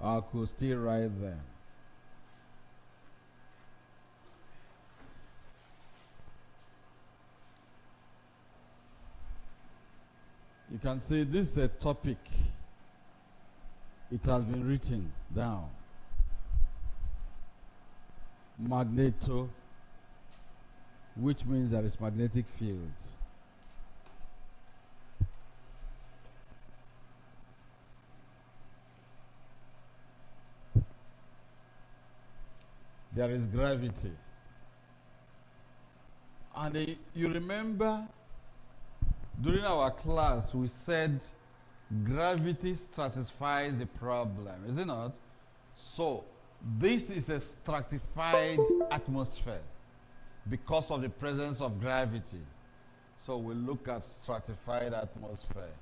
I could still write them. You can see this is a topic. It has been written down. Magneto, which means there is magnetic field. There is gravity. And you remember during our class we said gravity stratifies a problem, is it not? So this is a stratified atmosphere because of the presence of gravity. So we look at stratified atmosphere.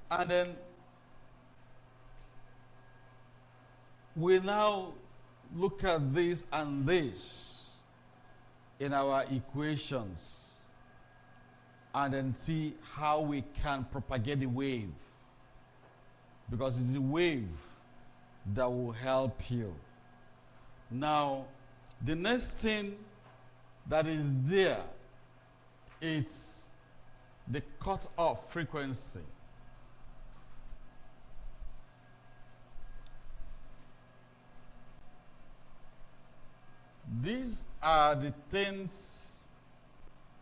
And then we now look at this and this in our equations and then see how we can propagate the wave, because it's the wave that will help you. Now, the next thing that is there is the cut-off frequency. These are the things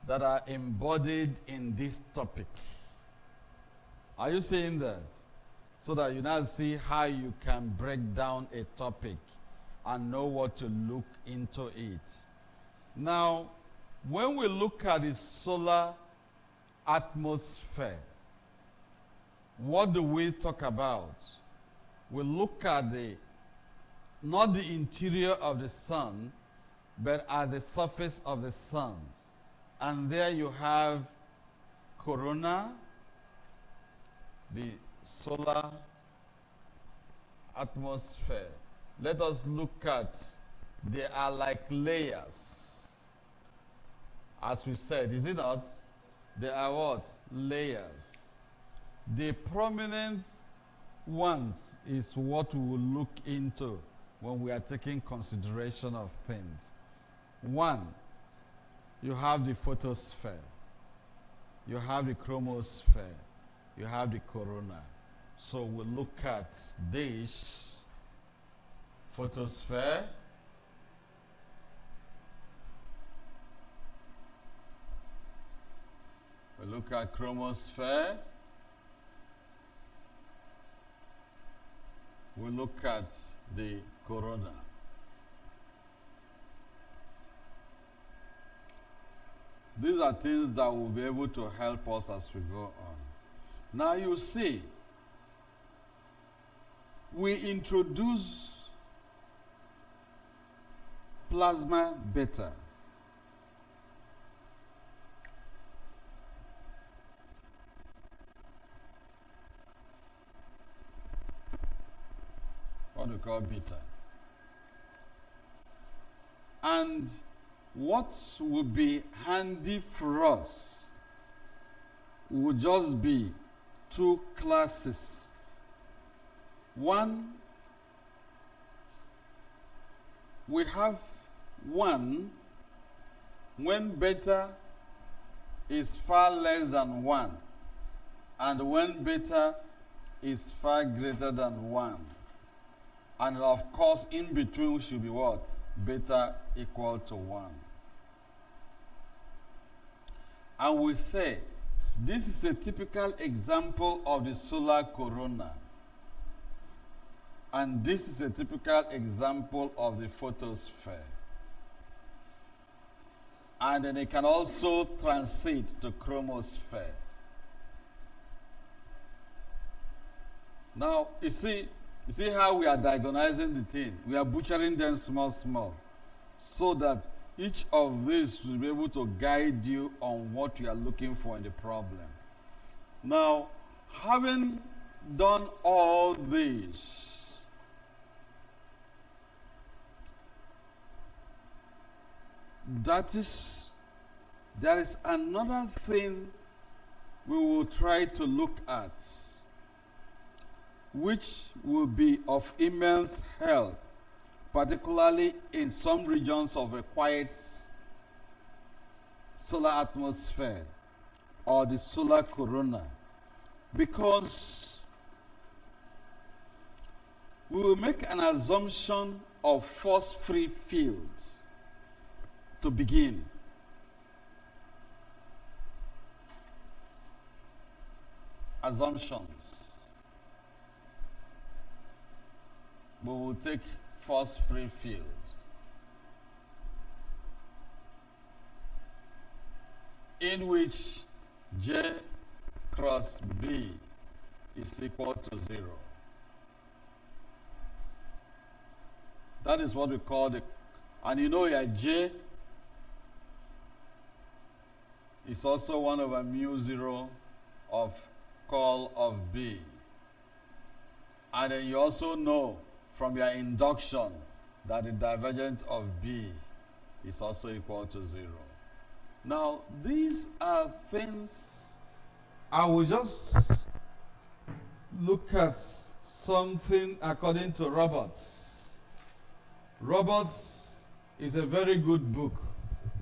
that are embodied in this topic. Are you seeing that? So that you now see how you can break down a topic and know what to look into it. Now, when we look at the solar atmosphere, what do we talk about? We look at not the interior of the sun, but at the surface of the sun. And there you have corona, the solar atmosphere. Let us look at, they are like layers. As we said, is it not? They are what? Layers. The prominent ones is what we will look into when we are taking consideration of things. One, you have the photosphere, you have the chromosphere, you have the corona. So we'll look at this photosphere, we look at chromosphere, we look at the corona. These are things that will be able to help us as we go on. Now you see, we introduce plasma beta. What we call beta. And what would be handy for us would just be two classes. One, we have one when beta is far less than 1, and when beta is far greater than 1. And of course, in between should be what? Beta equal to 1. And we say, this is a typical example of the solar corona. And this is a typical example of the photosphere. And then it can also transit to chromosphere. Now, you see how we are diagonizing the thing? We are butchering them small, so that each of these will be able to guide you on what you are looking for in the problem. Now, having done all this, that is There is another thing we will try to look at, which will be of immense help, particularly in some regions of a quiet solar atmosphere or the solar corona, because we will make an assumption of force-free field to begin. Assumptions. We will take force-free field. In which J cross B is equal to 0. That is what we call the, and you know here J is also 1 over mu 0 of curl of B. And then you also know from your induction that the divergence of B is also equal to 0. Now, these are things I will just look at something according to Roberts. Roberts is a very good book.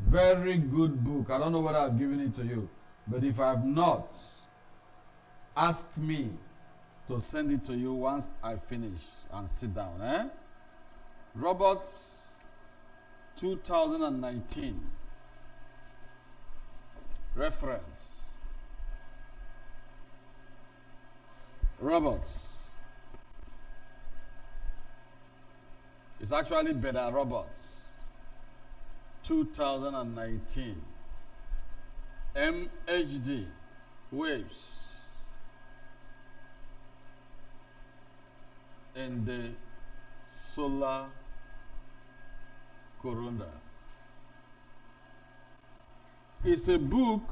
Very good book. I don't know whether I've given it to you, but if I have not, ask me to send it to you once I finish and sit down. Roberts 2019. Reference. Roberts. It's actually better Roberts. 2019. MHD. Waves. In the solar corona. It's a book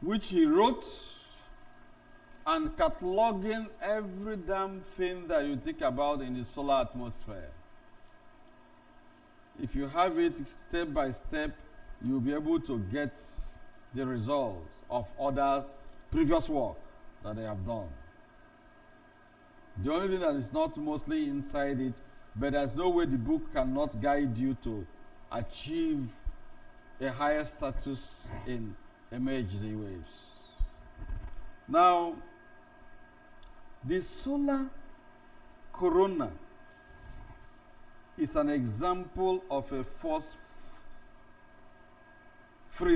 which he wrote and cataloging every damn thing that you think about in the solar atmosphere. If you have it step by step, you'll be able to get the results of other previous work that they have done. The only thing that is not mostly inside it, but there's no way the book cannot guide you to achieve a higher status in MHD waves. Now, the solar corona is an example of a force-free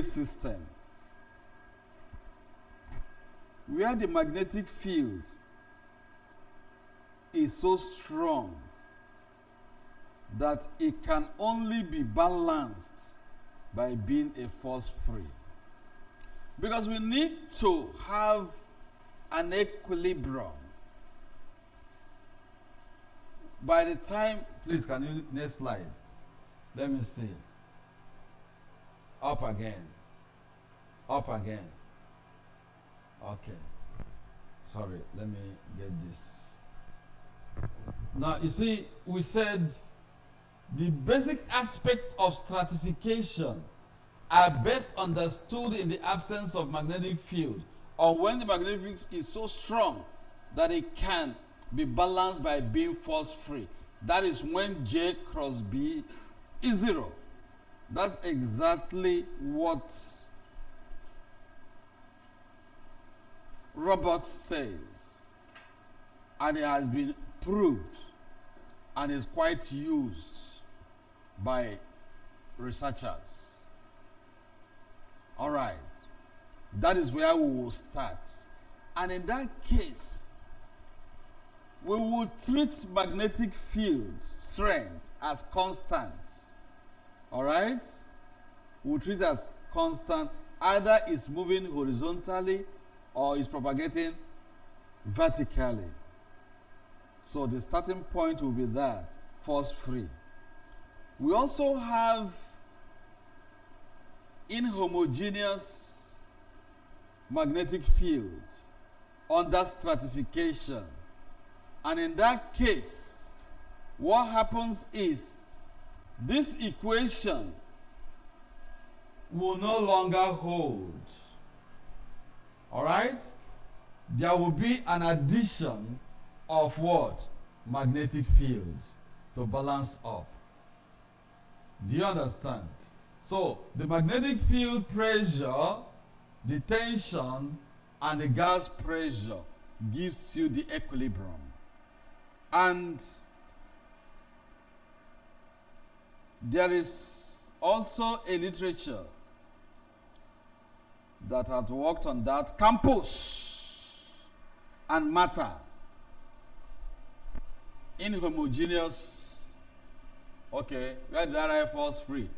system where the magnetic field is so strong that it can only be balanced by being a force-free. Because we need to have an equilibrium. By the time, please can you, next slide. Let me see. Up again. Up again. Okay. Sorry, let me get this. Now, you see, we said the basic aspect of stratification are best understood in the absence of magnetic field, or when the magnetic field is so strong that it can be balanced by being force-free. That is when J cross B is 0. That's exactly what Roberts says. And it has been proved and is quite used by researchers. All right. That is where we will start. And in that case, we will treat magnetic field strength as constant. All right? We'll treat it as constant. Either it's moving horizontally or it's propagating vertically. So the starting point will be that, force-free. We also have inhomogeneous magnetic field under stratification. And in that case, what happens is this equation will no longer hold. All right? There will be an addition of what? Magnetic field to balance up. Do you understand? So, the magnetic field pressure, the tension, and the gas pressure gives you the equilibrium. And there is also a literature that had worked on that. Campus and matter. Inhomogeneous. Okay, where did I write force free?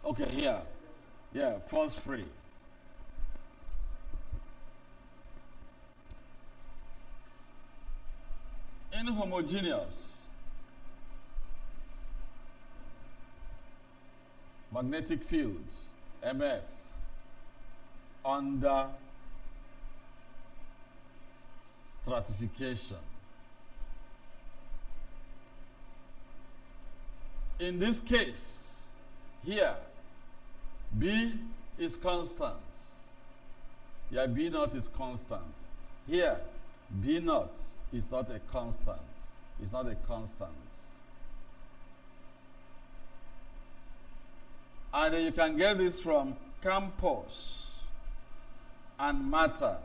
Okay, here. Yeah, force free. Inhomogeneous. Magnetic field, MF, under stratification. In this case, here, B is constant. Here, B naught is constant. Here, B naught is not a constant. It's not a constant. And you can get this from campus and matter.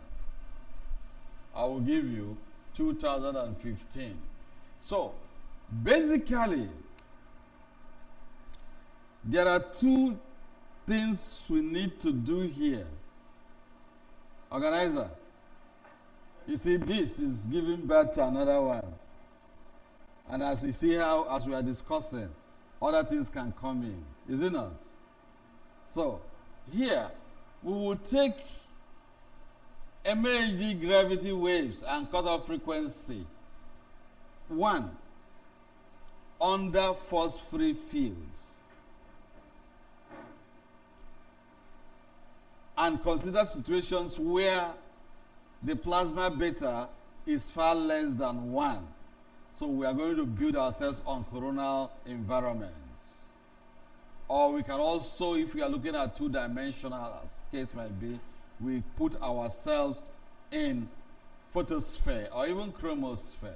I will give you 2015. So, basically, there are two things we need to do here. Organizer, you see, this is giving birth to another one. And as we see how, as we are discussing, other things can come in. Is it not? So, here, we will take MHD gravity waves and cutoff frequency 1 under force-free fields and consider situations where the plasma beta is far less than 1. So we are going to build ourselves on coronal environments. Or we can also, if we are looking at two-dimensional, as case might be, we put ourselves in photosphere or even chromosphere.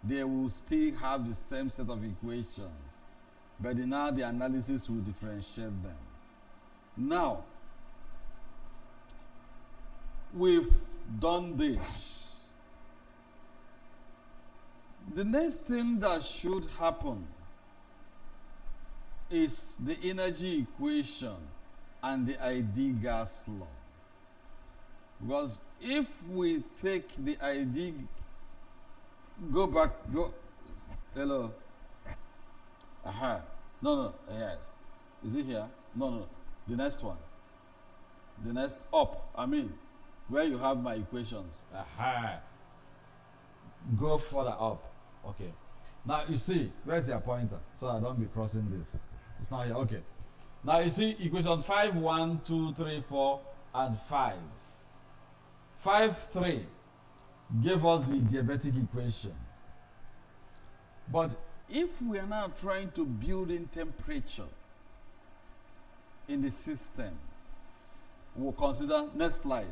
They will still have the same set of equations, but now the analysis will differentiate them. Now, we've done this. The next thing that should happen is the energy equation and the ID gas law. Because if we take the ID, hello. No, yes. Is it here? No. The next one. The next up, where you have my equations. Go further up. Okay. Now you see, where's your pointer? So I don't be crossing this. It's not here. Okay. Now you see equation 5, 1, 2, 3, 4, and 5. 5, 3 gave us the diabatic equation. But if we are now trying to build in temperature in the system, we'll consider, next slide,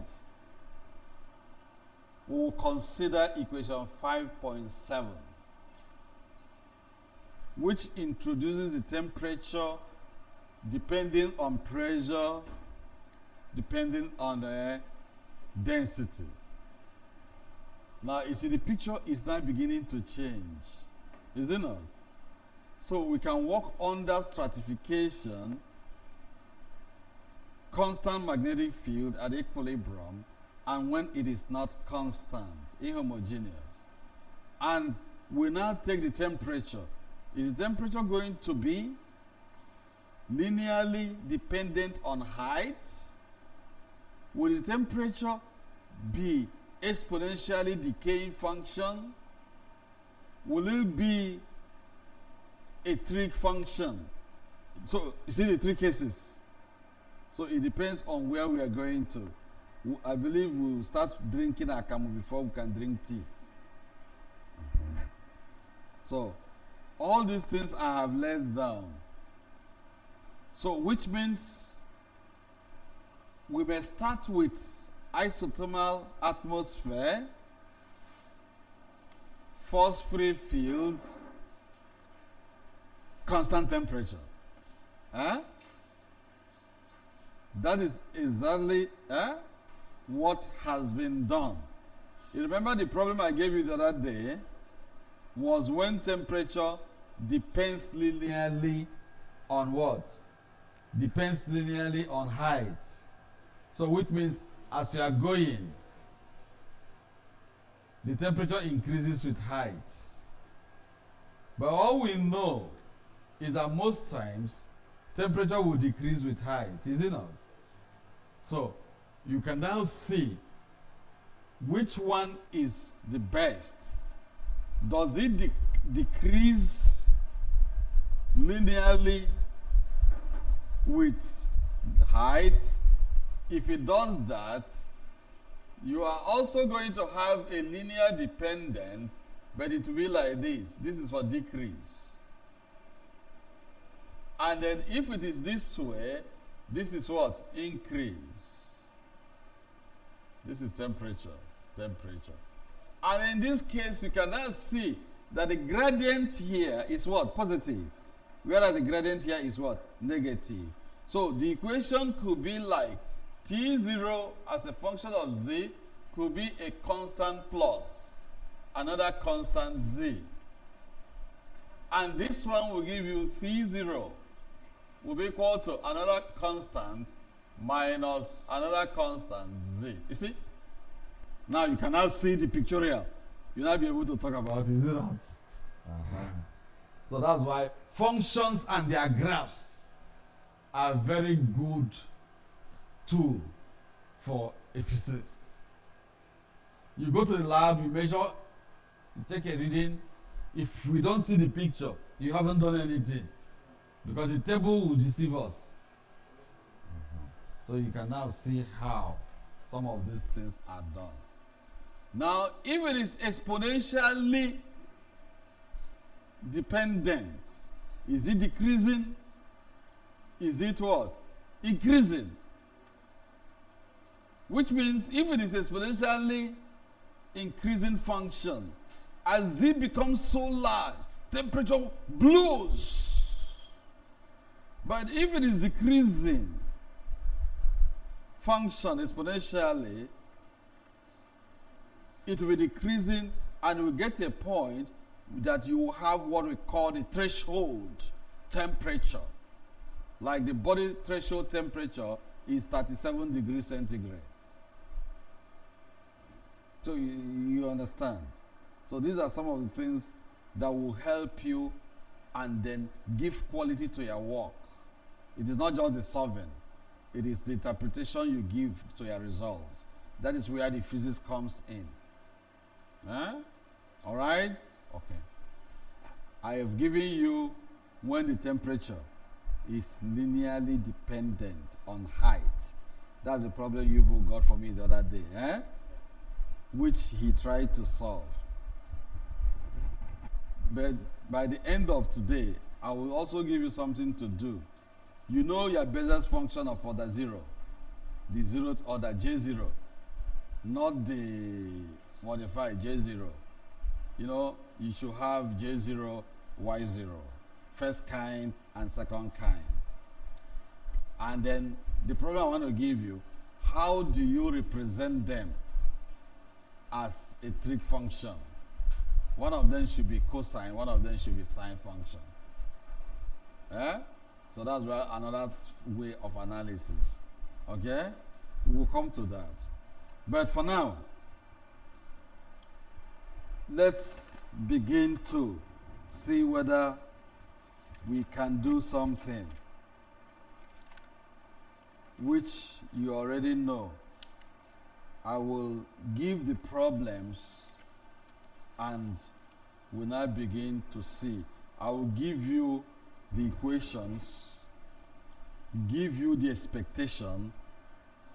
we'll consider equation 5.7, which introduces the temperature depending on pressure, depending on the density. Now, you see, the picture is now beginning to change, is it not? So we can work under stratification, constant magnetic field at equilibrium, and when it is not constant, inhomogeneous. And we now take the temperature. Is the temperature going to be linearly dependent on height? Will the temperature be exponentially decaying function? Will it be a trig function? So, you see the three cases. So, it depends on where we are going to. I believe we'll start drinking akamu before we can drink tea. So, all these things I have laid down. So, which means we may start with isothermal atmosphere, force-free field, constant temperature. Huh? That is exactly what has been done. You remember the problem I gave you the other day was when temperature depends linearly on what? Depends linearly on height. So which means as you are going, the temperature increases with height. But all we know is that most times temperature will decrease with height, is it not? So you can now see which one is the best. Does it decrease linearly with height? If it does that, you are also going to have a linear dependence, but it will be like this. This is for decrease. And then if it is this way, this is what? Increase. This is temperature. And in this case, you can now see that the gradient here is what? Positive. Whereas the gradient here is what? Negative. So the equation could be like T0 as a function of Z could be a constant plus another constant Z. And this one will give you T0 will be equal to another constant minus another constant Z. You see? Now you can now see the pictorial. You'll now be able to talk about it, is it not? So that's why functions and their graphs are very good tool for a physicist. You go to the lab, you measure, you take a reading. If we don't see the picture, you haven't done anything. Because the table will deceive us. So you can now see how some of these things are done. Now, if it is exponentially dependent, is it decreasing? Is it what? Increasing. Which means if it is exponentially increasing function, as Z becomes so large, temperature blows. But if it is decreasing function exponentially, it will be decreasing and will get a point that you will have what we call the threshold temperature. Like the body threshold temperature is 37 degrees centigrade. So you understand. So these are some of the things that will help you and then give quality to your work. It is not just the solving. It is the interpretation you give to your results. That is where the physics comes in. Huh? All right? Okay. I have given you when the temperature is linearly dependent on height. That's the problem Yubu got for me the other day, which he tried to solve. But by the end of today, I will also give you something to do. You know your Bezier function of order 0, the 0th order, J0, not the modified J0. You know, you should have J0, Y0, first kind and second kind. And then the problem I want to give you, how do you represent them as a trig function? One of them should be cosine, one of them should be sine function. So that's another way of analysis. Okay? We will come to that. But for now, let's begin to see whether we can do something which you already know. I will give the problems and we'll now begin to see. I will give you the equations, give you the expectation.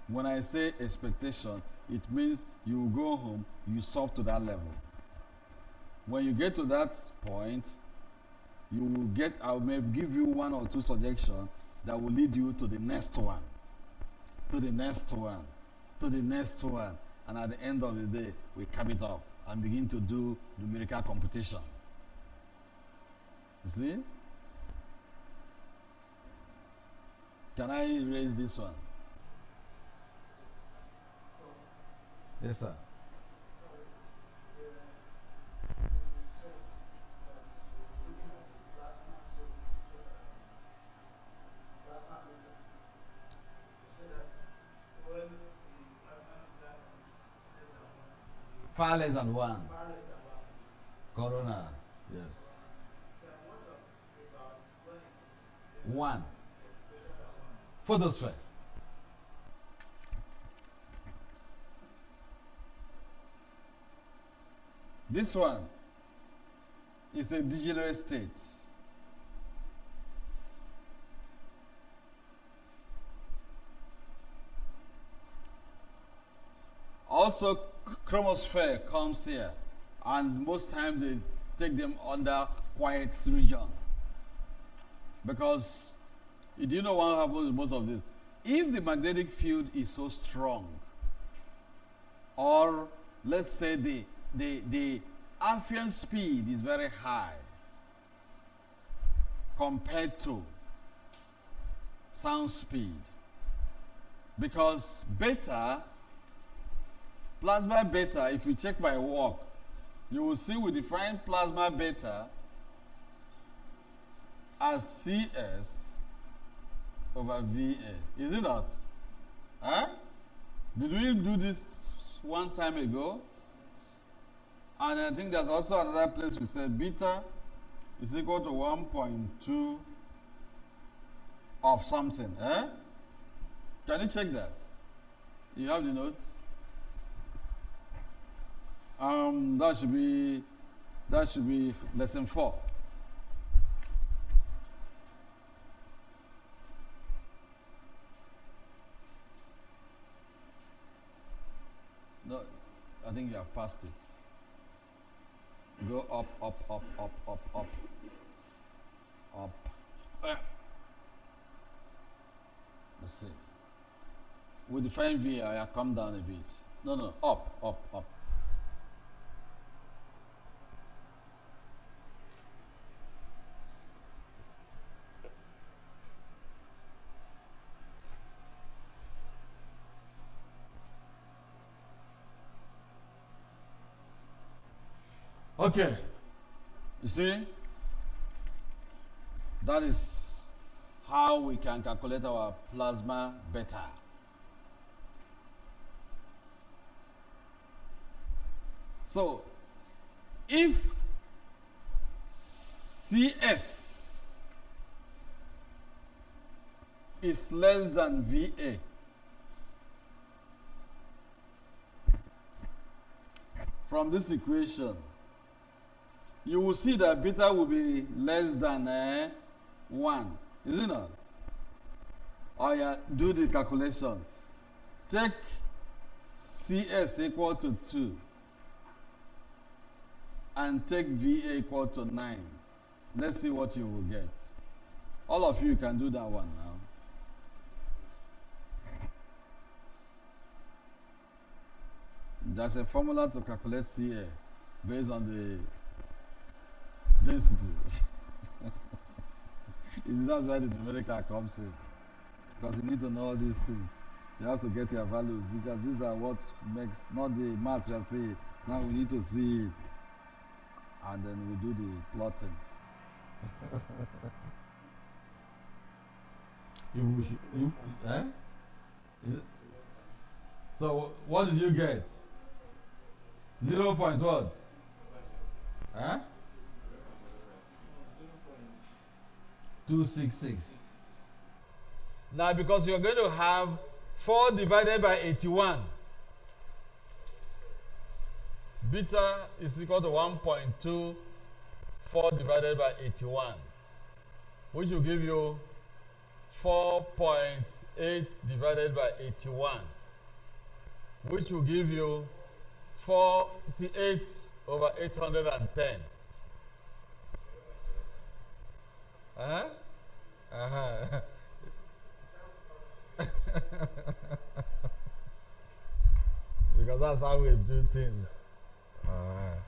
When I say expectation, it means you will go home, you solve to that level. When you get to that point, you will get, I may give you one or two suggestions, that will lead you to the next one, to the next one, to the next one. And at the end of the day, we cap it up and begin to do numerical computation. You see? Can I raise this one? Yes, sir. Far less than one. Corona. Yes. One. Photosphere. This one is a degenerate state. Also, chromosphere comes here, and most times they take them under quiet region. Because you do know what happens with most of this. If the magnetic field is so strong, or let's say the Alphian speed is very high compared to sound speed, because plasma beta, if you check my work, you will see we define plasma beta as CS over VA. Is it not? Huh? Did we do this one time ago? And I think there's also another place we said beta is equal to 1.2 of something. Eh? Can you check that? You have the notes? That should be lesson 4. No, I think you have passed it. Go up, up, up, up, up, up, up. Let's see. We define V. I come down a bit. No, up, up, up. Okay, you see, that is how we can calculate our plasma beta. So, if CS is less than VA, from this equation, you will see that beta will be less than 1. Is it not? Oh yeah, do the calculation. Take CS equal to 2 and take VA equal to 9. Let's see what you will get. All of you can do that one now. There's a formula to calculate CA based on the density. That's why the numerical comes in. Because you need to know all these things. You have to get your values, because these are what makes, not the math we are seeing. Now we need to see it. And then we do the plottings. Eh? So what did you get? 0. What? Huh? 266. Now, because you're going to have 4 divided by 81, beta is equal to 1.2, 4 divided by 81, which will give you 4.8 divided by 81, which will give you 48 over 810. Because that's how we do things. Alright.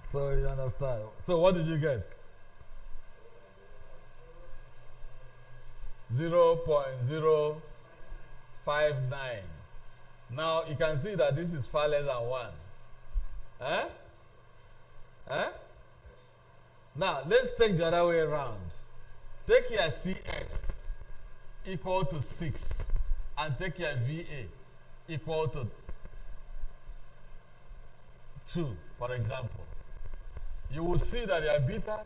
So you understand. So what did you get? 0.059. Now you can see that this is far less than 1. Eh? Eh? Now let's take the other way around. Take your CS equal to 6 and take your VA equal to 2, for example. You will see that your beta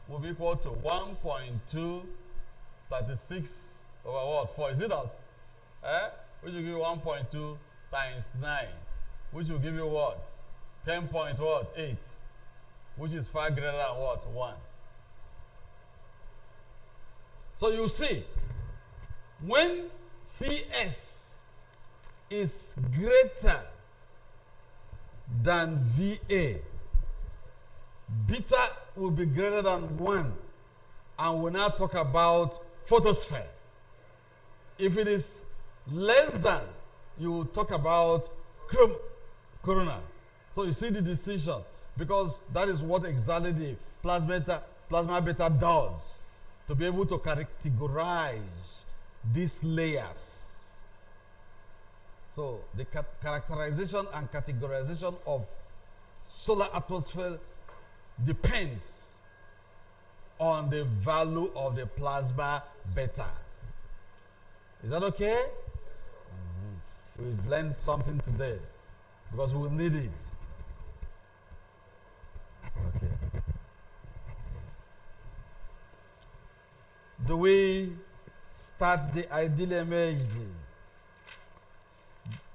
will be equal to 1.236 over what? 4, is it not? Eh? Which will give you 1.2 times 9, which will give you what? 10.8, which is far greater than what? 1. So you see, when CS is greater than VA, beta will be greater than 1, and we'll now talk about photosphere. If it is less than, you will talk about corona. So you see the distinction, because that is what exactly the plasma beta does, to be able to categorize these layers. So the characterization and categorization of solar atmosphere depends on the value of the plasma beta. Is that okay? Mm-hmm. We've learned something today because we will need it. Okay. Do we start the ideal image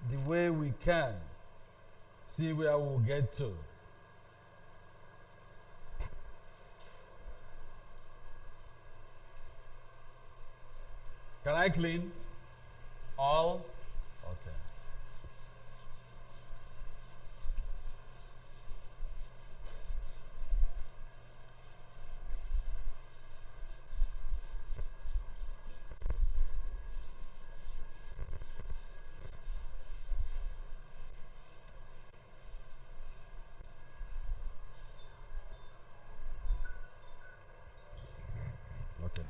the way we can? See where we'll get to. Can I clean? All? Okay. Okay.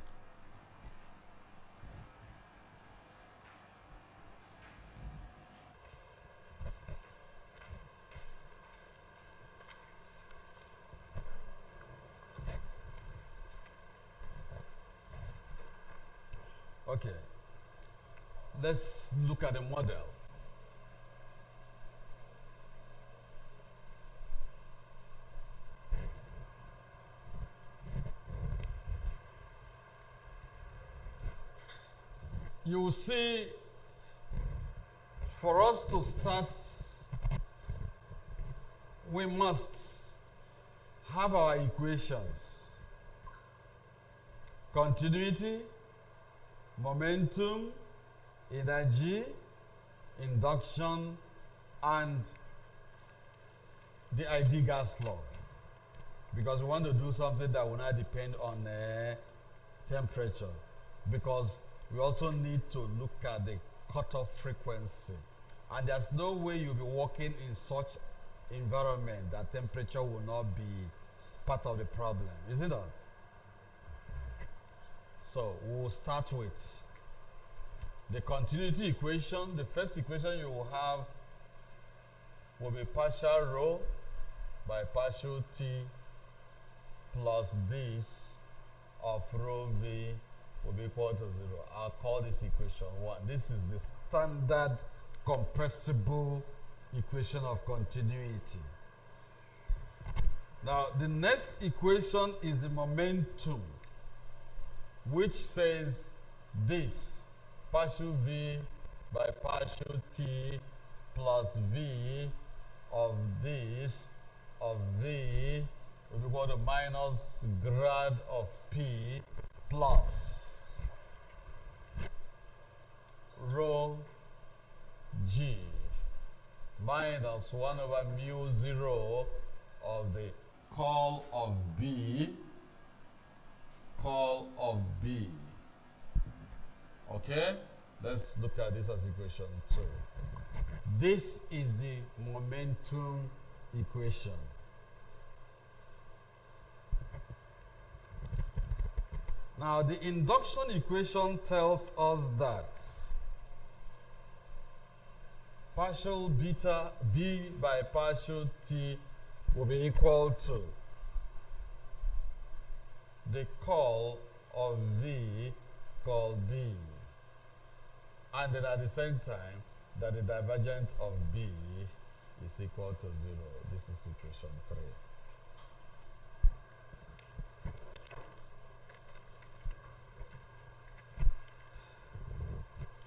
Okay. Let's look at the model. You will see, for us to start, we must have our equations. Continuity, momentum, energy, induction, and the ID gas law. Because we want to do something that will not depend on temperature. Because we also need to look at the cutoff frequency. And there's no way you'll be working in such environment that temperature will not be part of the problem. Is it not? So we'll start with the continuity equation. The first equation you will have will be partial rho by partial t plus this of rho v will be equal to 0. I'll call this equation 1. This is the standard compressible equation of continuity. Now the next equation is the momentum, which says this partial v by partial t plus v of this of v will be equal to minus grad of p plus rho g minus 1 over mu 0 of the curl of b, okay? Let's look at this as equation 2. This is the momentum equation. Now, the induction equation tells us that partial beta B by partial T will be equal to the curl of V curl B, and then at the same time that the divergent of B is equal to 0. This is equation 3.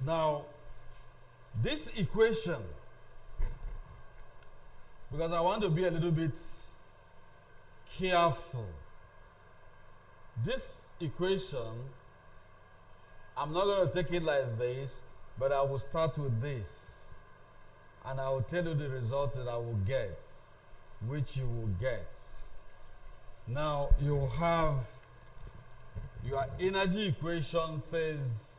Now, this equation, because I want to be a little bit careful, this equation, I'm not going to take it like this, but I will start with this, and I will tell you the result that I will get, which you will get. Now, you have your energy equation says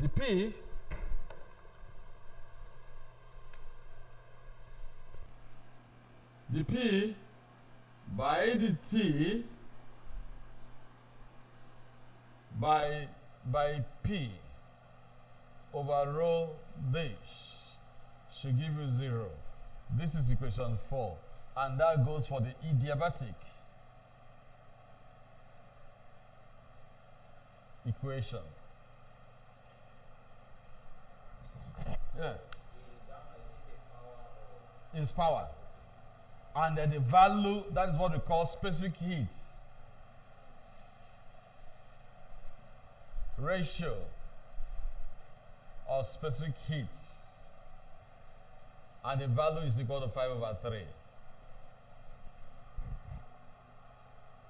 the P by the T by P over rho dash should give you 0. This is equation 4, and that goes for the adiabatic equation. Yeah. Is power. And then the value, that is what we call specific heat ratio of specific heat. And the value is equal to 5/3.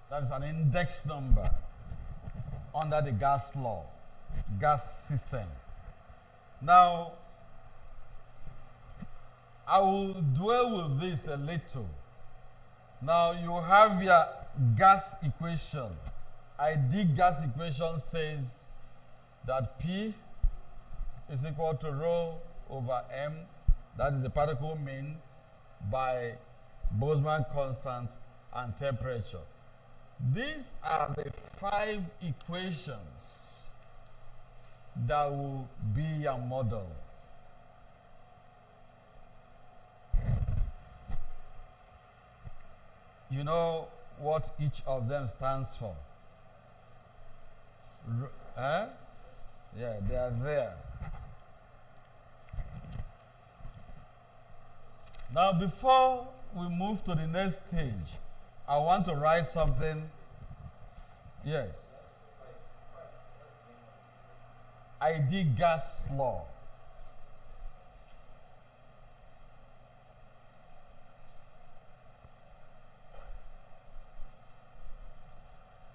That is an index number under the gas law, gas system. Now, I will dwell with this a little. Now, you have your gas equation. ID gas equation says that P is equal to rho over M, that is the particle mean, by Boltzmann constant and temperature. These are the 5 equations that will be your model. You know what each of them stands for? Yeah, they are there. Now, before we move to the next stage, I want to write something. Yes. ID gas law.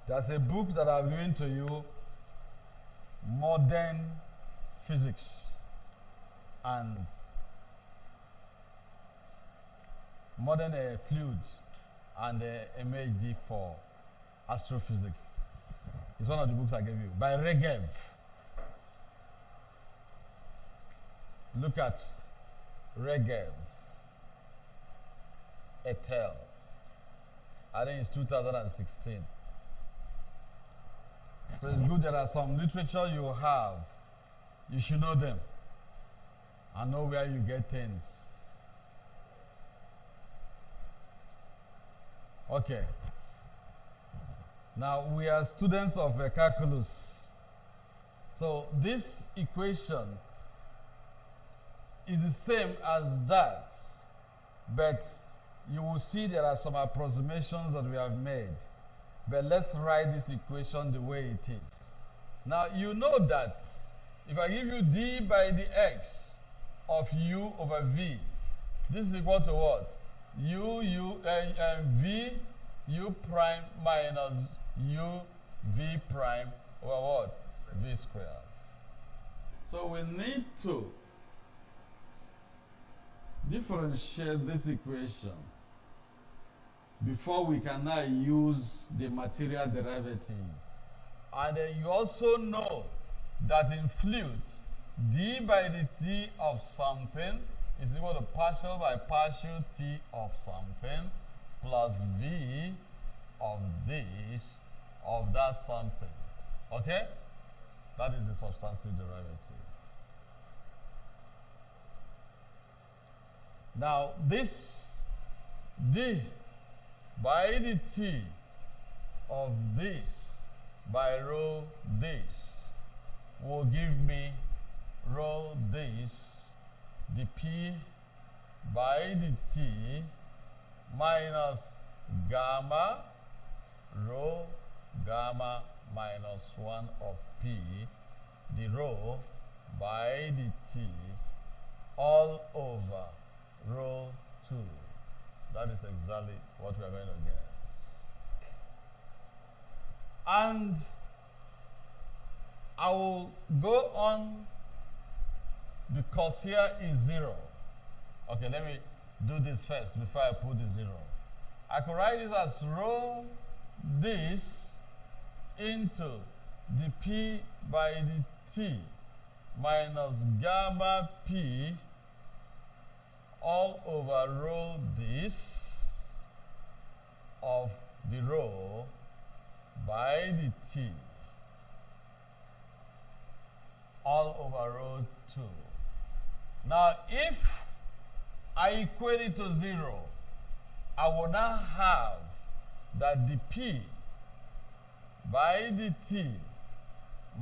There's a book that I've given to you, Modern Physics and Modern Fluids and MHD for Astrophysics. It's one of the books I gave you, by Regev. Look at Regev et al. I think it's 2016. So it's good there are some literature you have. You should know them and know where you get things. Okay. Now we are students of calculus. So this equation is the same as that, but you will see there are some approximations that we have made. But let's write this equation the way it is. Now, you know that if I give you d by dx of u over v, this is equal to what? V u prime minus u v prime over what? V squared. So we need to differentiate this equation before we can now use the material derivative And then you also know that in fluids, d by dt of something is equal to partial by partial t of something plus v of this of that something. Okay? That is the substantive derivative. Now, this d by dt of this by rho this will give me rho this dp by dt minus gamma rho gamma minus 1 of p the rho by dt all over rho 2. That is exactly what we are going to get. And I will go on because here is 0. Okay, let me do this first before I put the 0. I could write this as rho this into dp by dt minus gamma p all over rho this of the rho by dt all over rho 2. Now, if I equate it to 0, I will now have that dp by dt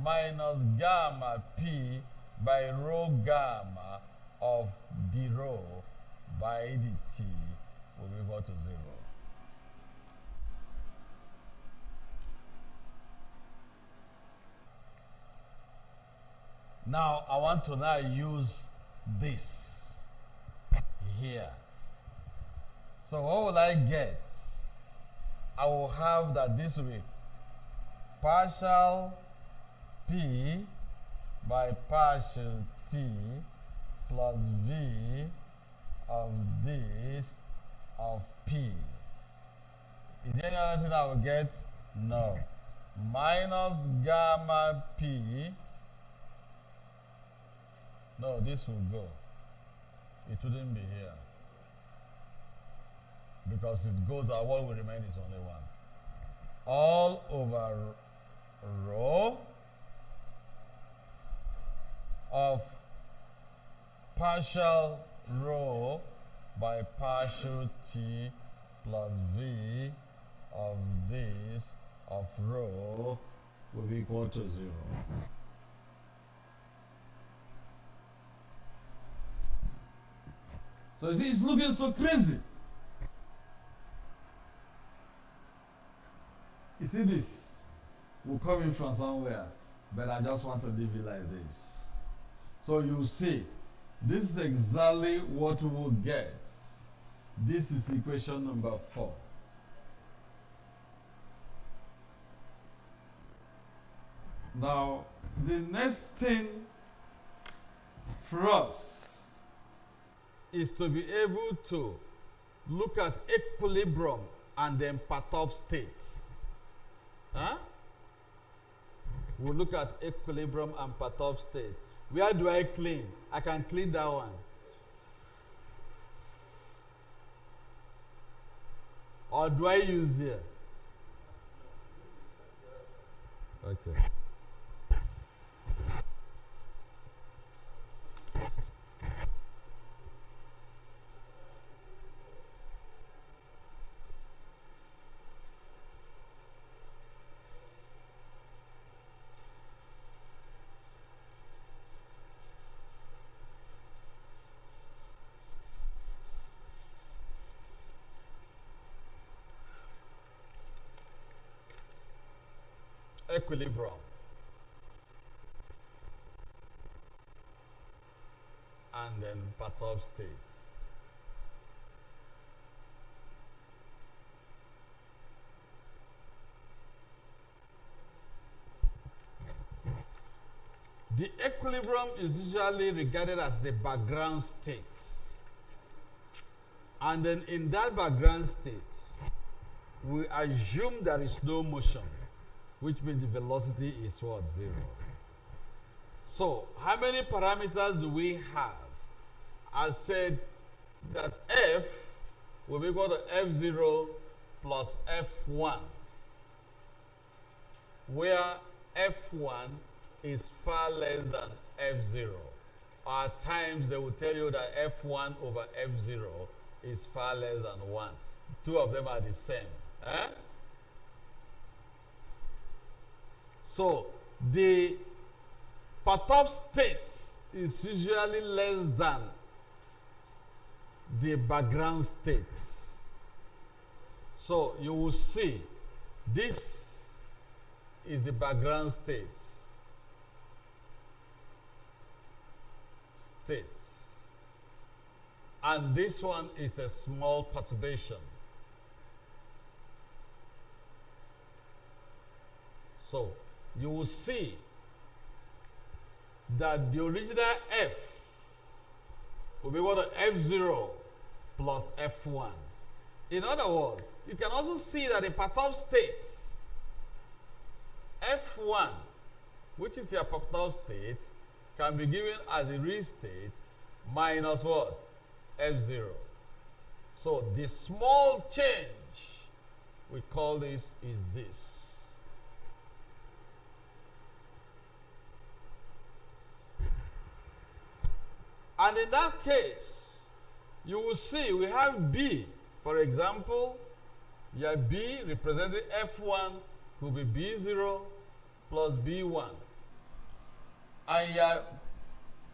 minus gamma p by rho gamma of d rho by dt will be equal to 0. Now, I want to now use this here. So what will I get? I will have that this will be partial p by partial t plus v of this of p. Is there any other thing I will get? No. Minus gamma p. No, this will go. It wouldn't be here. Because it goes out, what will remain is only 1. All over rho of partial rho by partial t plus v of this of rho will be equal to 0. So you see, it's looking so crazy. You see, this will come in from somewhere, but I just want to leave it like this. So you see, this is exactly what we will get. This is equation number 4. Now, the next thing for us is to be able to look at equilibrium and then perturbed states. Huh? We'll look at equilibrium and perturbed state. Where do I clean? I can clean that one. Or do I use here? Okay. Equilibrium and then perturbed state. The equilibrium is usually regarded as the background state, and then in that background state we assume there is no motion. which means the velocity is what? 0. So, how many parameters do we have? I said that F will be equal to F0 plus F1, where F1 is far less than F0. Or at times they will tell you that F1 over F0 is far less than 1. Two of them are the same. Eh? So the per-top state is usually less than the background state. So you will see this is the background state. And this one is a small perturbation. So you will see that the original F will be equal to F0 plus F1. In other words, you can also see that the per-top state, F1, which is your per-top state, can be given as a real state minus what? F0. So the small change we call this is this. And in that case, you will see we have B. For example, your B representing F1 could be B0 plus B1. And your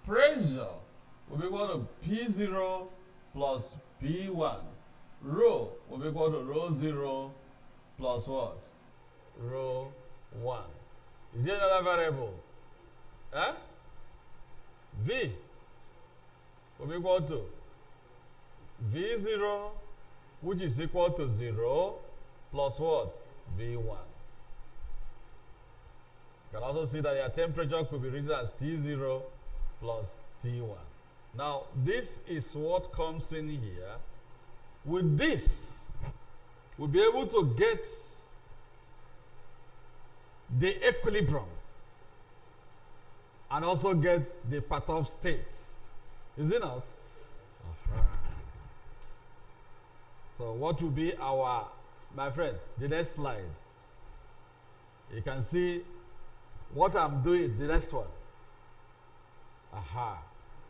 pressure will be equal to P0 plus P1. Rho will be equal to rho 0 plus what? Rho 1. Is there another variable? Eh? V will be equal to V0, which is equal to 0 plus what? V1. You can also see that your temperature could be written as T0 plus T1. Now, this is what comes in here. With this, we'll be able to get the equilibrium and also get the per-top state. Is it not? So what will be our, my friend, the next slide? You can see what I'm doing, the next one. Aha.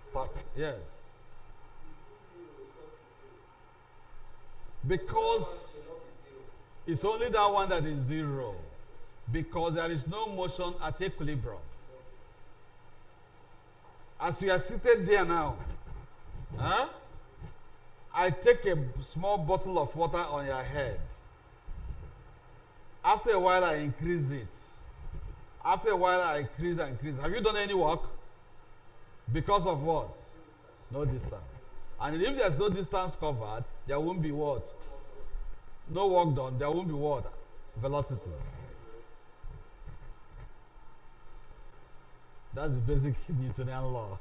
Stop. Yes. Because it's only that one that is 0. Because there is no motion at equilibrium. As we are seated there now, huh? I take a small bottle of water on your head. After a while, I increase it. After a while, I increase and increase. Have you done any work? Because of what? No distance. And if there's no distance covered, there won't be what? No work done. There won't be what? Velocity. That's the basic Newtonian law.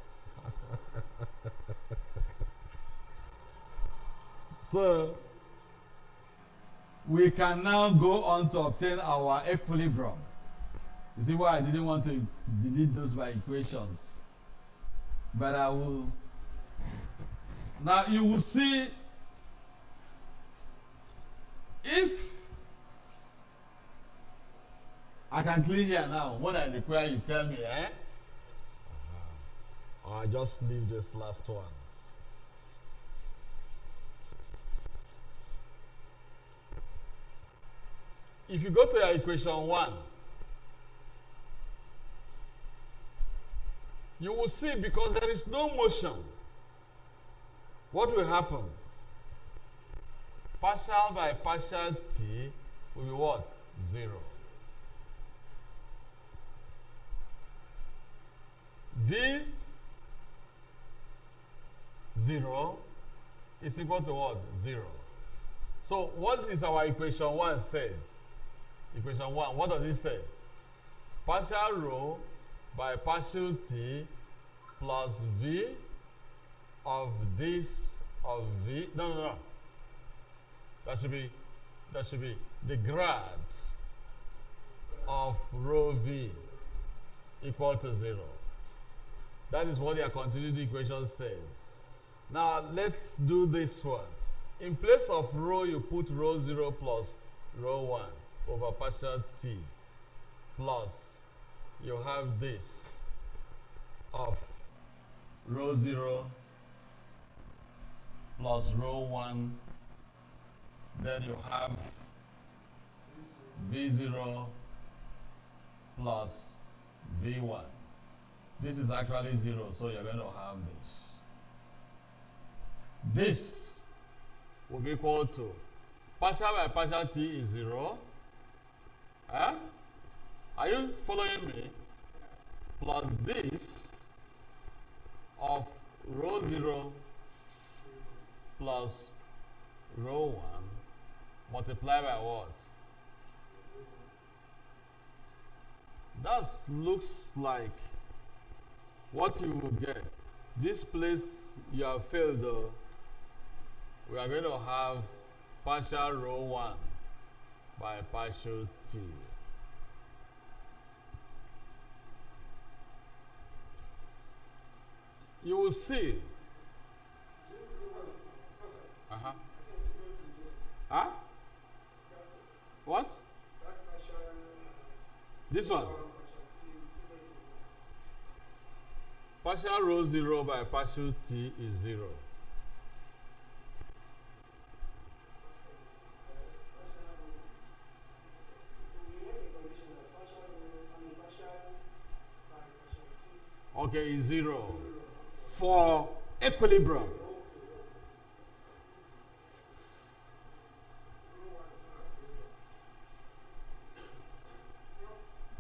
So, we can now go on to obtain our equilibrium. You see why I didn't want to delete those by equations. But I will. Now you will see if I can clean here now. When I require, you tell me, eh? Or I just leave this last one. If you go to your equation 1, you will see because there is no motion, what will happen? Partial by partial t will be what? 0. V 0 is equal to what? 0. So what is our equation 1 says? Equation 1, what does it say? Partial rho by partial t plus v of this of v. No. That should be the grad of rho v equal to 0. That is what your continuity equation says. Now let's do this one. In place of rho, you put rho 0 plus rho 1 over partial t plus you have this of rho 0 plus rho 1, then you have v0 plus v1. This is actually 0, so you're going to have this. This will be equal to partial by partial t is 0. Huh? Are you following me? Plus this of rho 0 plus rho 1 multiplied by what? That looks like what you will get. This place you have failed though. We are going to have partial rho 1 by partial t. You will see. Huh? What? This one? Partial rho 0 by partial t is 0. Okay, is 0 for equilibrium.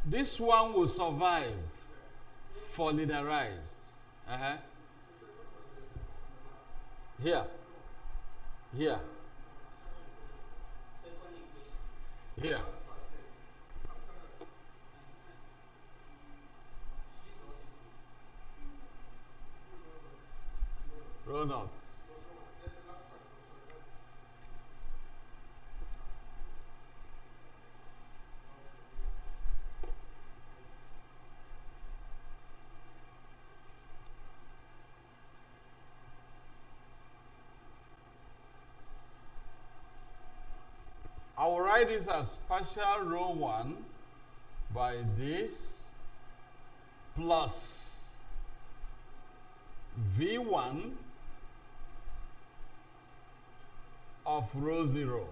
This one will survive for linearized. Here. Here. Here. Rho naught. I will write this as partial rho 1 by this plus v1 of rho 0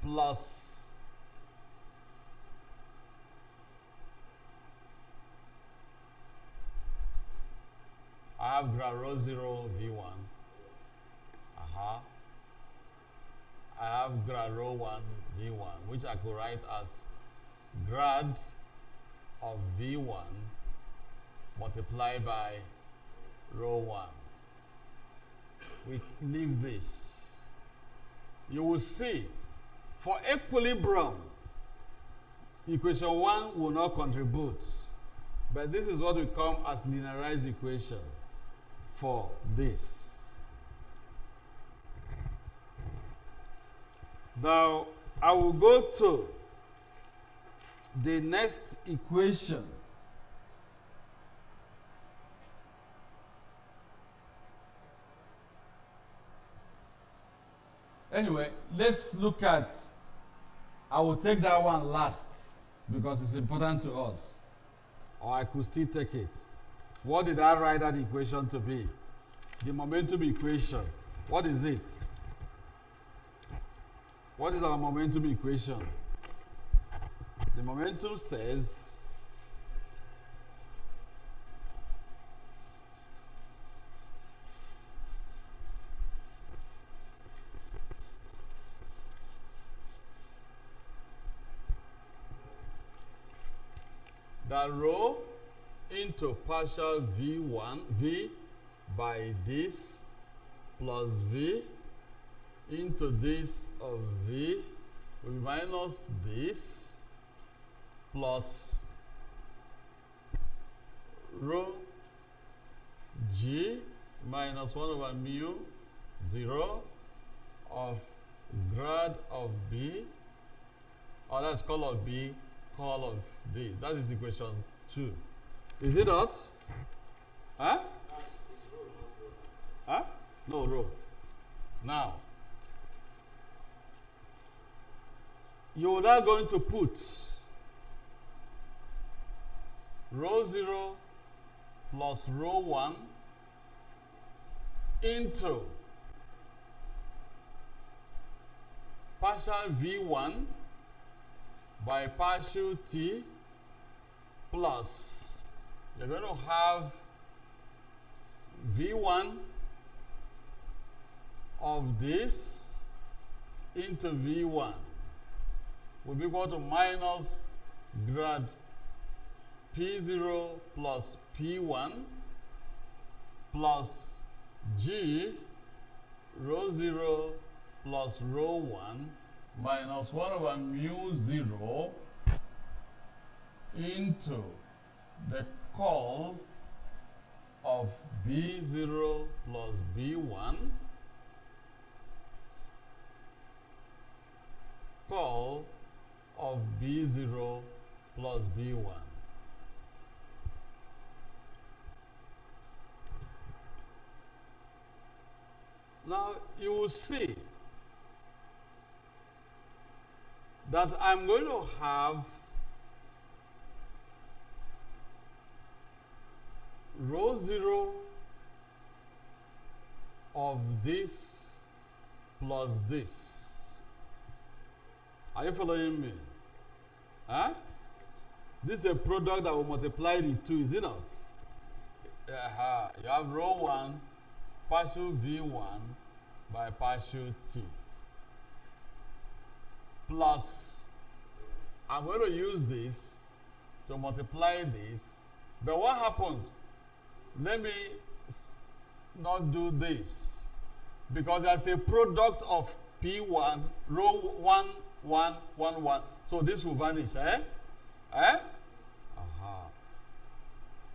plus I have grad rho 0 v1. I have grad rho 1 v1, which I could write as grad of v1 multiplied by rho 1. We leave this. You will see for equilibrium, equation 1 will not contribute. But this is what we come as linearized equation for this. Now, I will go to the next equation. Anyway, let's look at, I will take that one last because it's important to us. Or I could still take it. What did I write that equation to be? The momentum equation. What is it? What is our momentum equation? The momentum says that rho into partial v1 v by this plus v into this of v will be minus this plus rho g minus 1 over mu 0 of grad of b Oh, that's curl of B, curl of D. That is equation 2. Is it not? Huh? Huh? No, row. Now, you're now going to put row 0 plus row 1 into partial V1 by partial T plus, you're going to have V1 of this into V1 will be equal to minus grad P0 plus P1 plus G rho 0 plus rho 1 minus 1 over mu 0 into the curl of B0 plus B1 curl of B0 plus B1. Now you will see that I'm going to have row 0 of this plus this. Are you following me? Huh? This is a product that will multiply the two, is it not? You have row 1 partial V1 by partial T. Plus, I'm going to use this to multiply this. But what happened? Let me not do this. Because there's a product of P1, row 1, 1, 1, 1. So this will vanish, eh? Eh?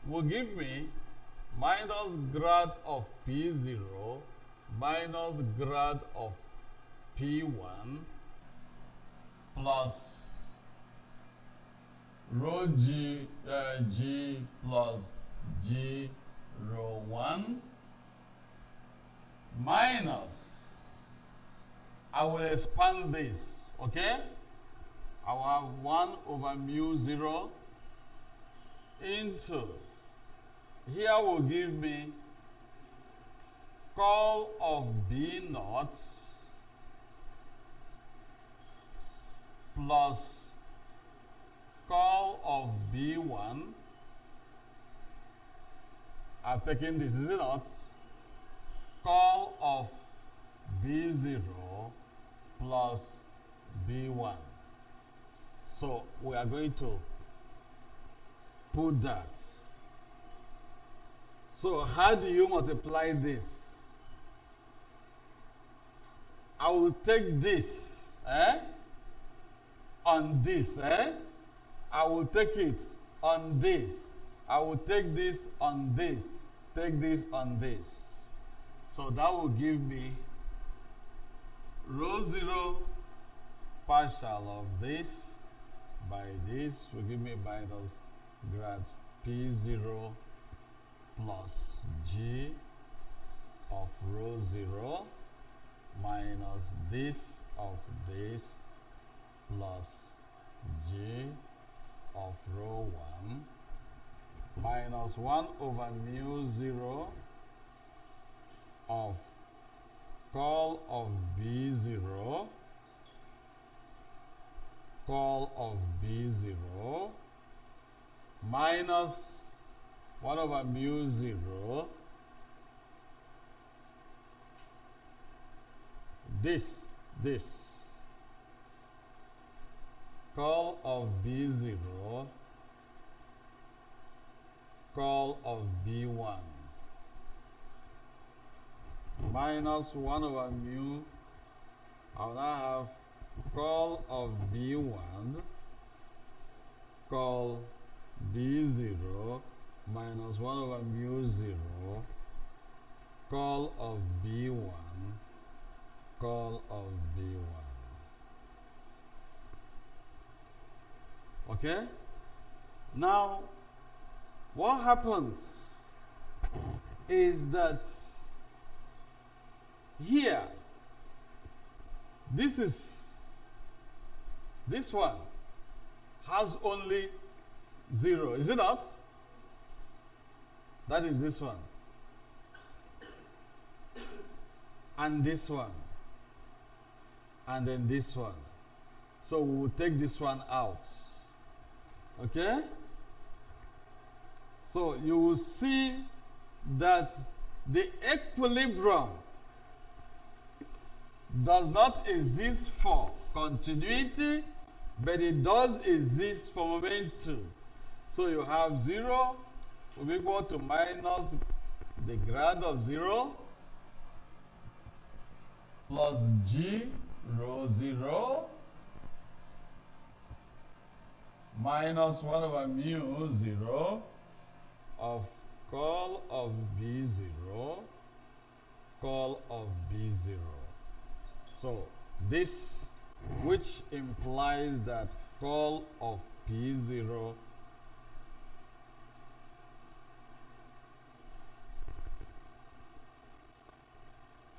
Will give me minus grad of P0 minus grad of P1 plus rho G, G plus G rho 1 minus, I will expand this, okay? I will have 1 over mu 0 into, here will give me curl of B naught plus curl of B1. I've taken this, is it not? Curl of B0 plus B1. So we are going to put that. So how do you multiply this? I will take this, on this, I will take it on this. I will take this on this. Take this on this. So that will give me rho 0 partial of this by this will give me minus grad P0 plus G of rho 0 minus this of this plus G of rho 1 minus 1 over mu 0 of curl of B0 curl of B0 minus 1 over mu 0 this curl of B0 curl of B1 minus 1 over mu, I'll now have curl of B1 curl B0 minus 1 over mu 0 curl of B1 curl of B1. Okay? Now, what happens is that here, this one has only 0, is it not? That is this one. And this one. And then this one. So we will take this one out. Okay? So you will see that the equilibrium does not exist for continuity, but it does exist for momentum. So you have 0 will be equal to minus the grad of 0 plus G rho 0 minus 1 over mu 0 of curl of B0 curl of B0. So this, which implies that curl of P0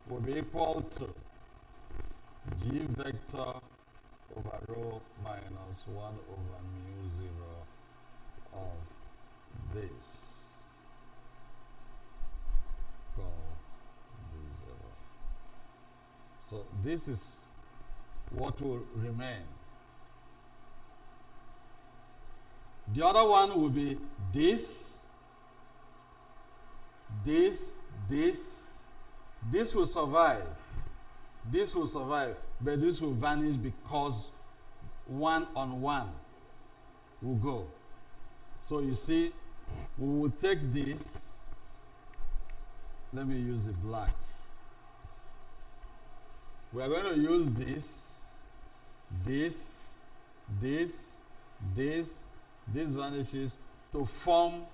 will be equal to G vector over rho minus 1 over mu 0 of this curl B0. So this is what will remain. The other one will be this, this, this. This will survive. This will survive, but this will vanish because 1 on 1 will go. So you see, we will take this. Let me use the black. We are going to use this, this, this, this vanishes to form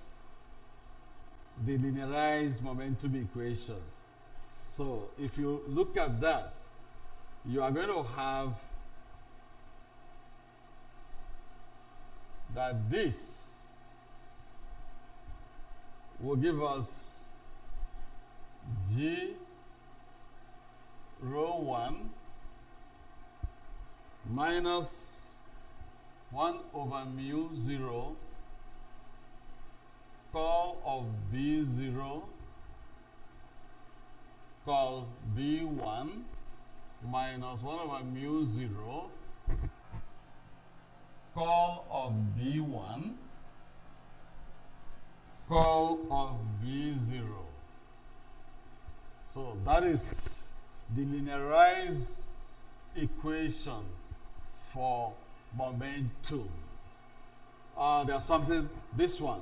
the linearized momentum equation. So if you look at that, you are going to have that this will give us G rho 1 minus 1 over mu 0 curl of B0 curl B1 minus 1 over mu 0 curl of B1 curl of B0. So that is the linearized equation for momentum. There's something, this one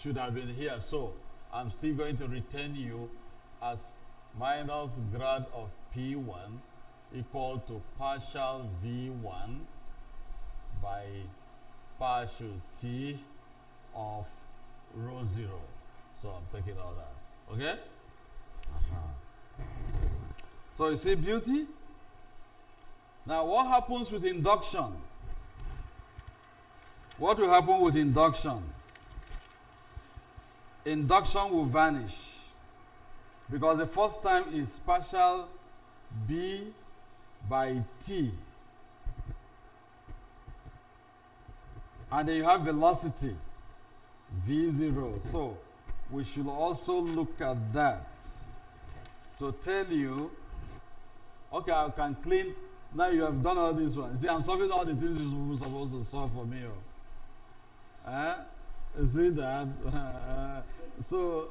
should have been here. So I'm still going to return you as minus grad of P1 equal to partial V1 by partial T of rho 0. So I'm taking all that. Okay? So you see beauty? Now what happens with induction? What will happen with induction? Induction will vanish because the first time is partial B by T. And then you have velocity V0. So we should also look at that to tell you, okay, I can clean. Now you have done all these ones. See, I'm solving all the things you're supposed to solve for me. See that? So,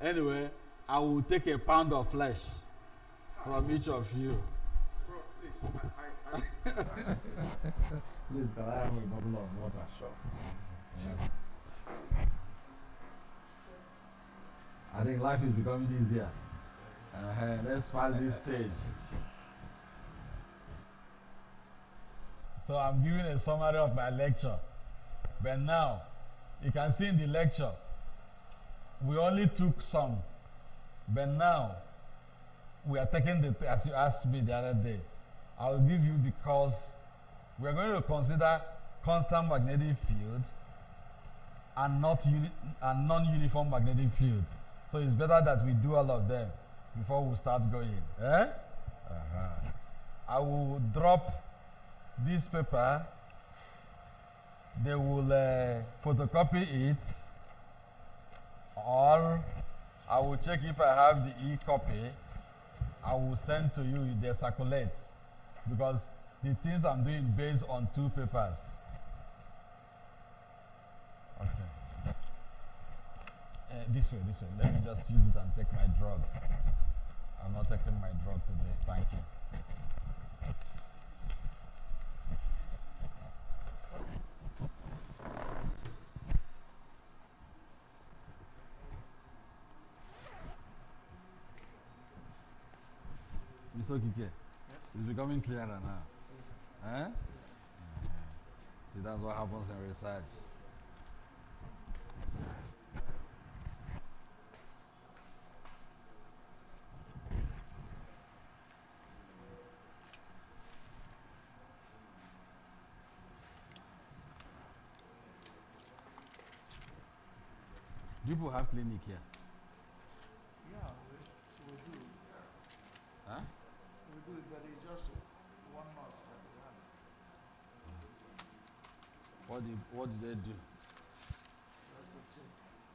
anyway, I will take a pound of flesh from each of you. Bro, please, Please, can I have a bottle of water? Sure. I think life is becoming easier. Let's pass this stage. So I'm giving a summary of my lecture. But now, you can see in the lecture, we only took some. But now, we are taking the, as you asked me the other day, I'll give you because we are going to consider constant magnetic field and non-uniform magnetic field. So it's better that we do all of them before we start going. Eh? Uh-huh. I will drop this paper. They will photocopy it, or I will check if I have the e-copy. I will send to you if they circulate, because the things I'm doing based on 2 papers. Okay. This way. Let me just use it and take my drug. I'm not taking my drug today. Thank you. Mr. Kike, yes. It's becoming clearer now. Eh? See, that's what happens in research. Do you people have clinic here? Yeah, we do. Huh? We do it, but it's just one nurse that we have. What do they do?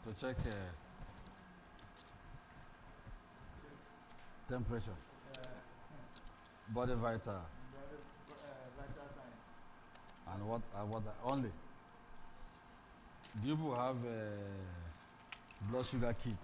Just to check. To check temperature, body vital, Vital signs. and what only. Do you people have blood sugar kit?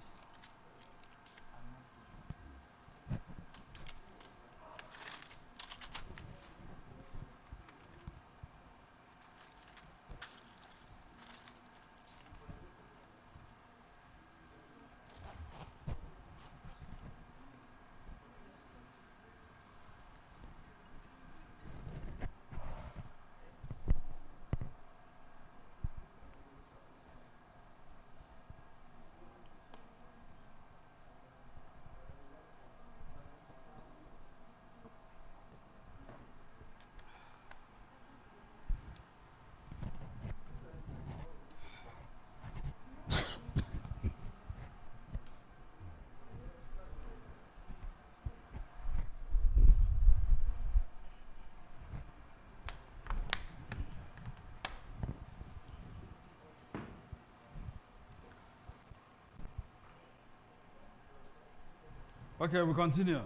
Okay, we continue.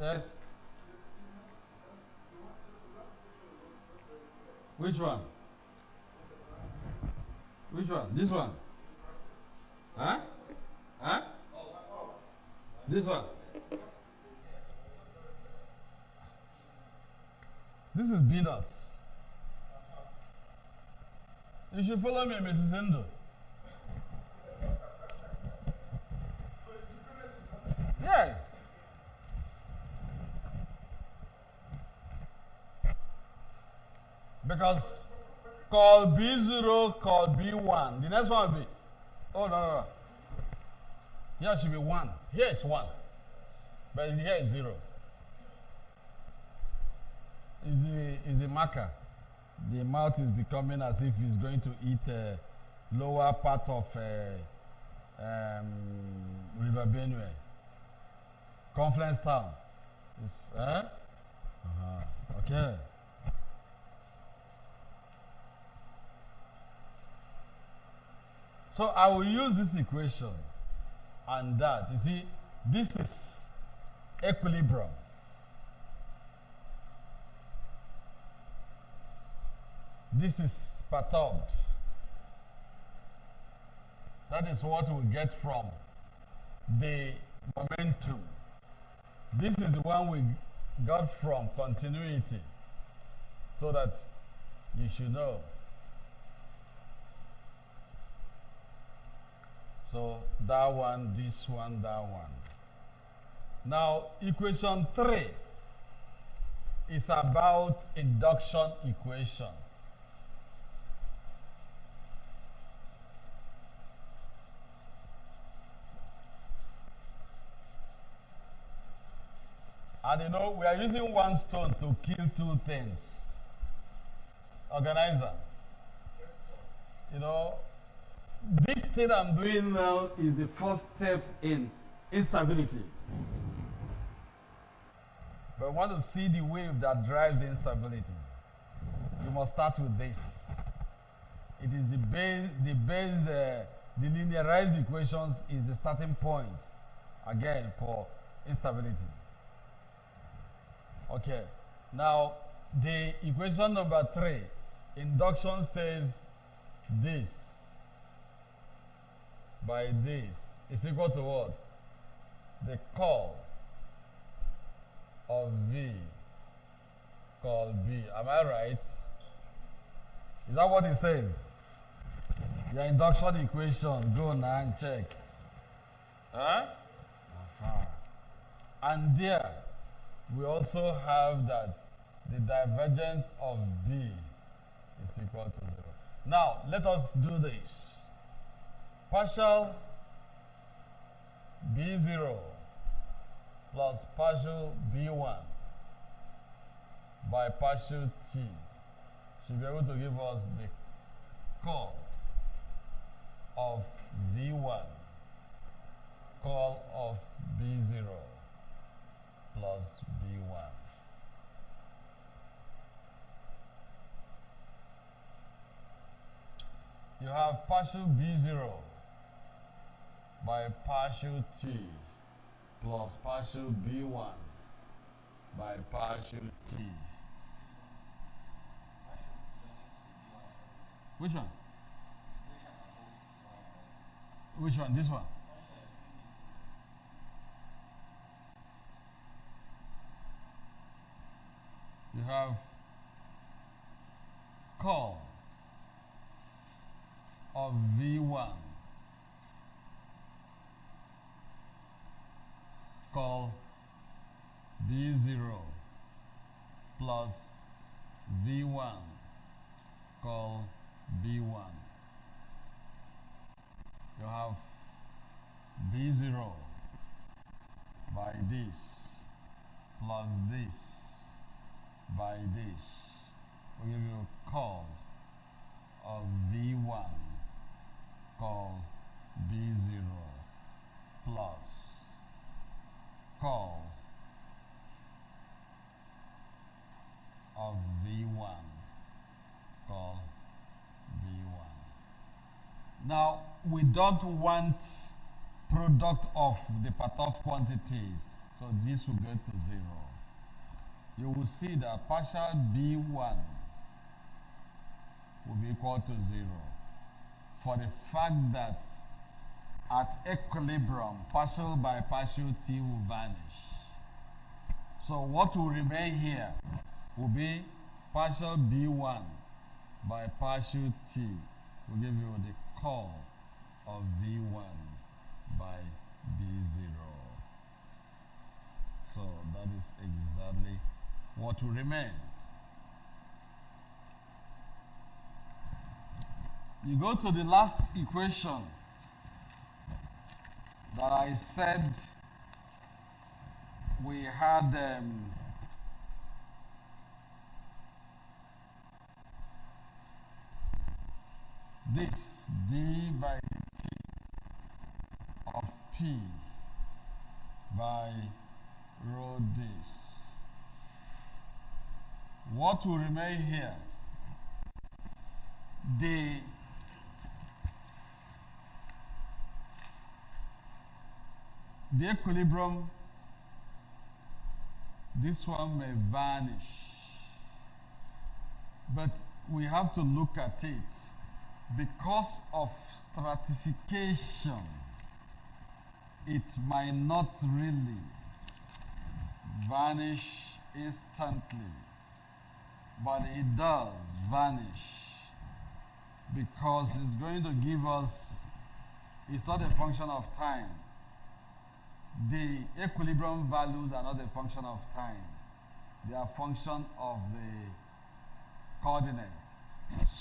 Yes. Which one? Which one? This one? Huh? Huh? This one? This is peanuts. You should follow me, Mrs. Indo. Yes. Because call B0, call B1. The next one will be, oh, no. Here should be 1. Here is 1. But here is 0. Is the marker. The mouth is becoming as if it's going to eat a lower part of River Benue. Confluence Town. Okay. So I will use this equation and that. You see, this is equilibrium. This is perturbed. That is what we get from the momentum. This is the one we got from continuity. So that you should know. So that one, this one, that one. Now, equation 3 is about induction equation. And you know, we are using one stone to kill two things. Organizer. You know, this thing I'm doing now is the first step in instability. But we want to see the wave that drives instability. You must start with this. It is the linearized equations is the starting point, again, for instability. Okay, now the equation number 3, induction says this by this is equal to what? The curl of V curl B. Am I right? Is that what it says? Your induction equation. Go now and check. Huh? And there, we also have that the divergence of B is equal to 0. Now, let us do this. Partial B0 plus partial B1 by partial T should be able to give us the curl of V1 curl of B0 plus B1. You have partial B0 by partial T plus partial B1 by partial T. Which one? Which one? This one? You have curl of V1 curl B0 plus V1 curl B1. You have B0 by this plus this by this will give you curl of V1 curl B0 plus curl of V1 curl B1. Now, we don't want product of the part-of quantities, so this will go to 0. You will see that partial B1 will be equal to 0 for the fact that at equilibrium, partial by partial T will vanish. So what will remain here will be partial B1 by partial T will give you the curl of V1 by B0. So that is exactly what will remain. You go to the last equation that I said we had this d by dt of p by rho this. What will remain here? The equilibrium, this one may vanish, but we have to look at it. Because of stratification, it might not really vanish instantly, but it does vanish because it's going to give us, it's not a function of time. The equilibrium values are not a function of time. They are a function of the coordinate.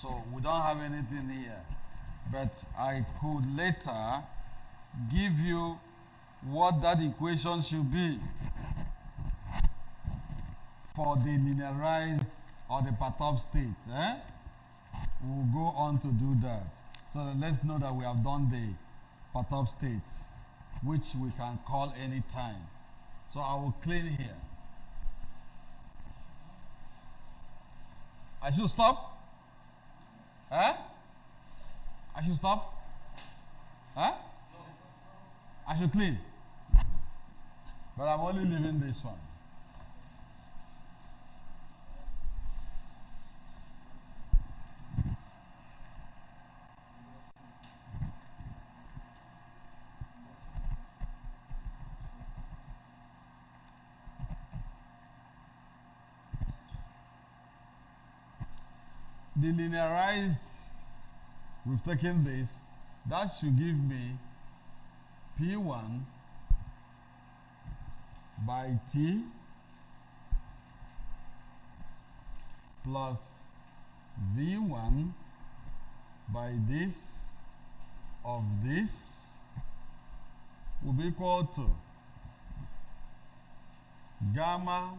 So we don't have anything here. But I could later give you what that equation should be. for the linearized or the per-top state. We'll go on to do that. So let's know that we have done the per-top states, which we can call any time. So I will clean here. I should stop? I should stop? I should clean. But I'm only leaving this one. The linearized, we've taken this, that should give me P1 by T plus V1 by this of this will be equal to gamma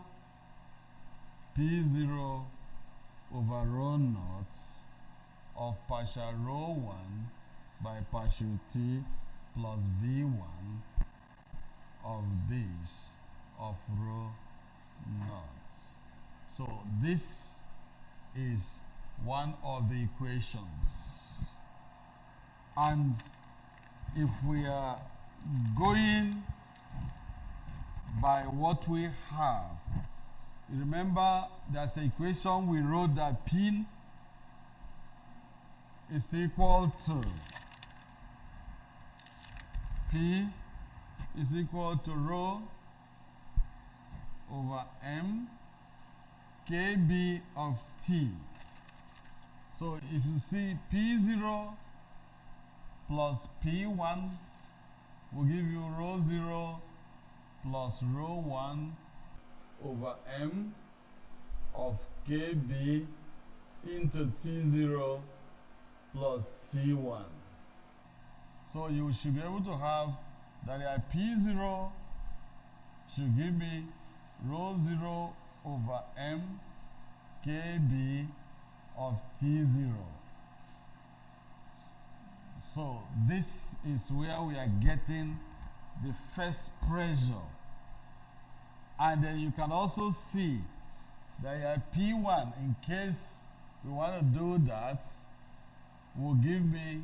P0 over rho naught of partial rho 1 by partial T plus V1 of this of rho naught. So this is one of the equations. And if we are going by what we have, remember there's an equation we wrote that P is equal to P is equal to rho over M KB of T. So if you see P0 plus P1 will give you rho 0 plus rho 1 over M of KB into T0 plus T1. So you should be able to have that P0 should give me rho 0 over M KB of T0. So this is where we are getting the first pressure. And then you can also see that P1, in case we want to do that, will give me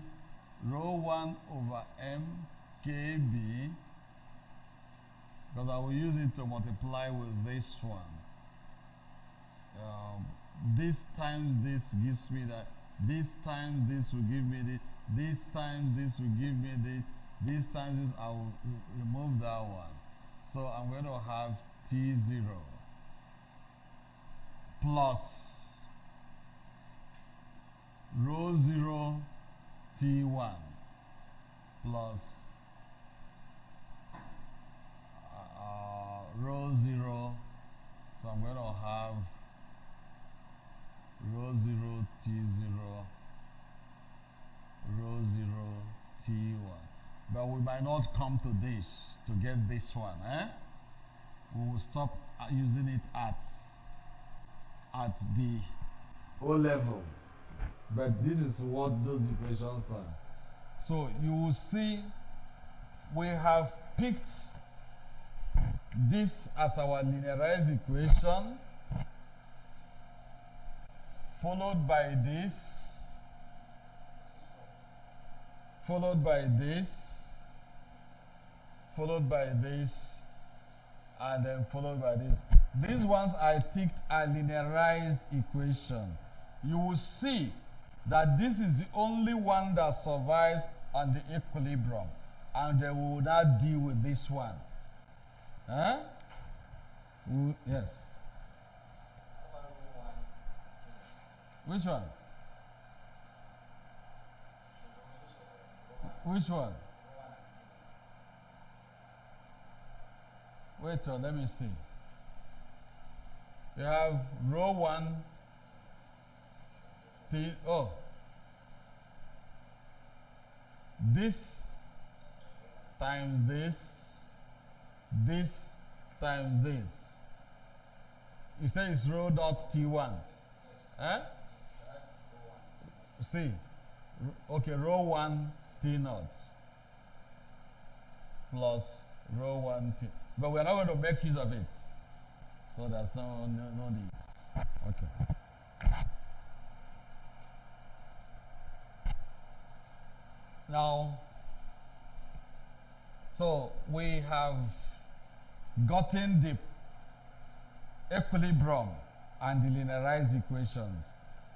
rho 1 over M KB, because I will use it to multiply with this one. This times this gives me that, this times this will give me this, this times this will give me this times this, I will remove that one. So I'm going to have T0 plus rho 0 T1 plus rho 0. So I'm going to have rho 0 T0 rho 0 T1. But we might not come to this to get this one. We will stop using it at the O level. But this is what those equations are. So you will see we have picked this as our linearized equation, followed by this, followed by this, followed by this, and then followed by this. These ones I ticked a linearized equation. You will see that this is the only one that survives on the equilibrium, and then we will not deal with this one. Yes. Which one? Which one? Wait, let me see. We have rho 1 T. Oh, this times this times this You say it's rho dot T1. Eh? See. Okay, rho 1 T naught plus rho 1 T. But we're not going to make use of it. So there's no need. Okay. Now, so we have gotten the equilibrium and the linearized equations.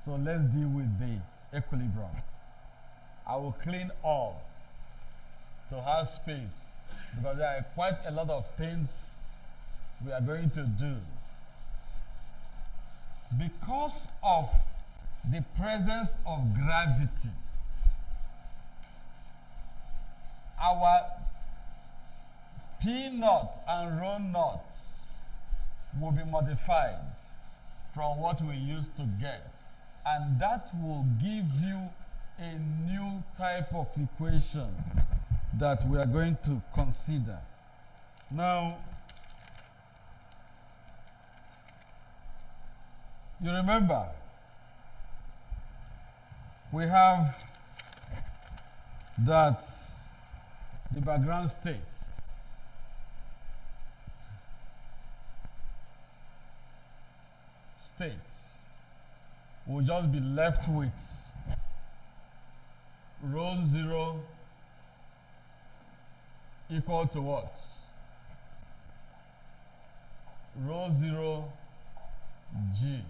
So let's deal with the equilibrium. I will clean all to have space because there are quite a lot of things we are going to do. Because of the presence of gravity, our P naught and rho naught will be modified from what we used to get, and that will give you a new type of equation that we are going to consider. Now, you remember, we have that the background state will just be left with rho 0 equal to what? Rho 0 G.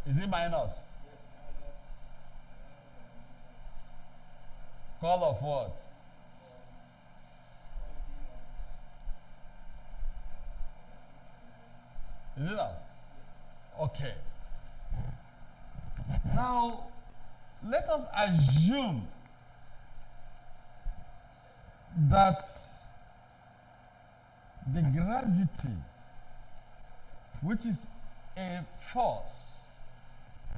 Is it minus? Call of what? Is it that? Okay. Now, let us assume that the gravity, which is a force,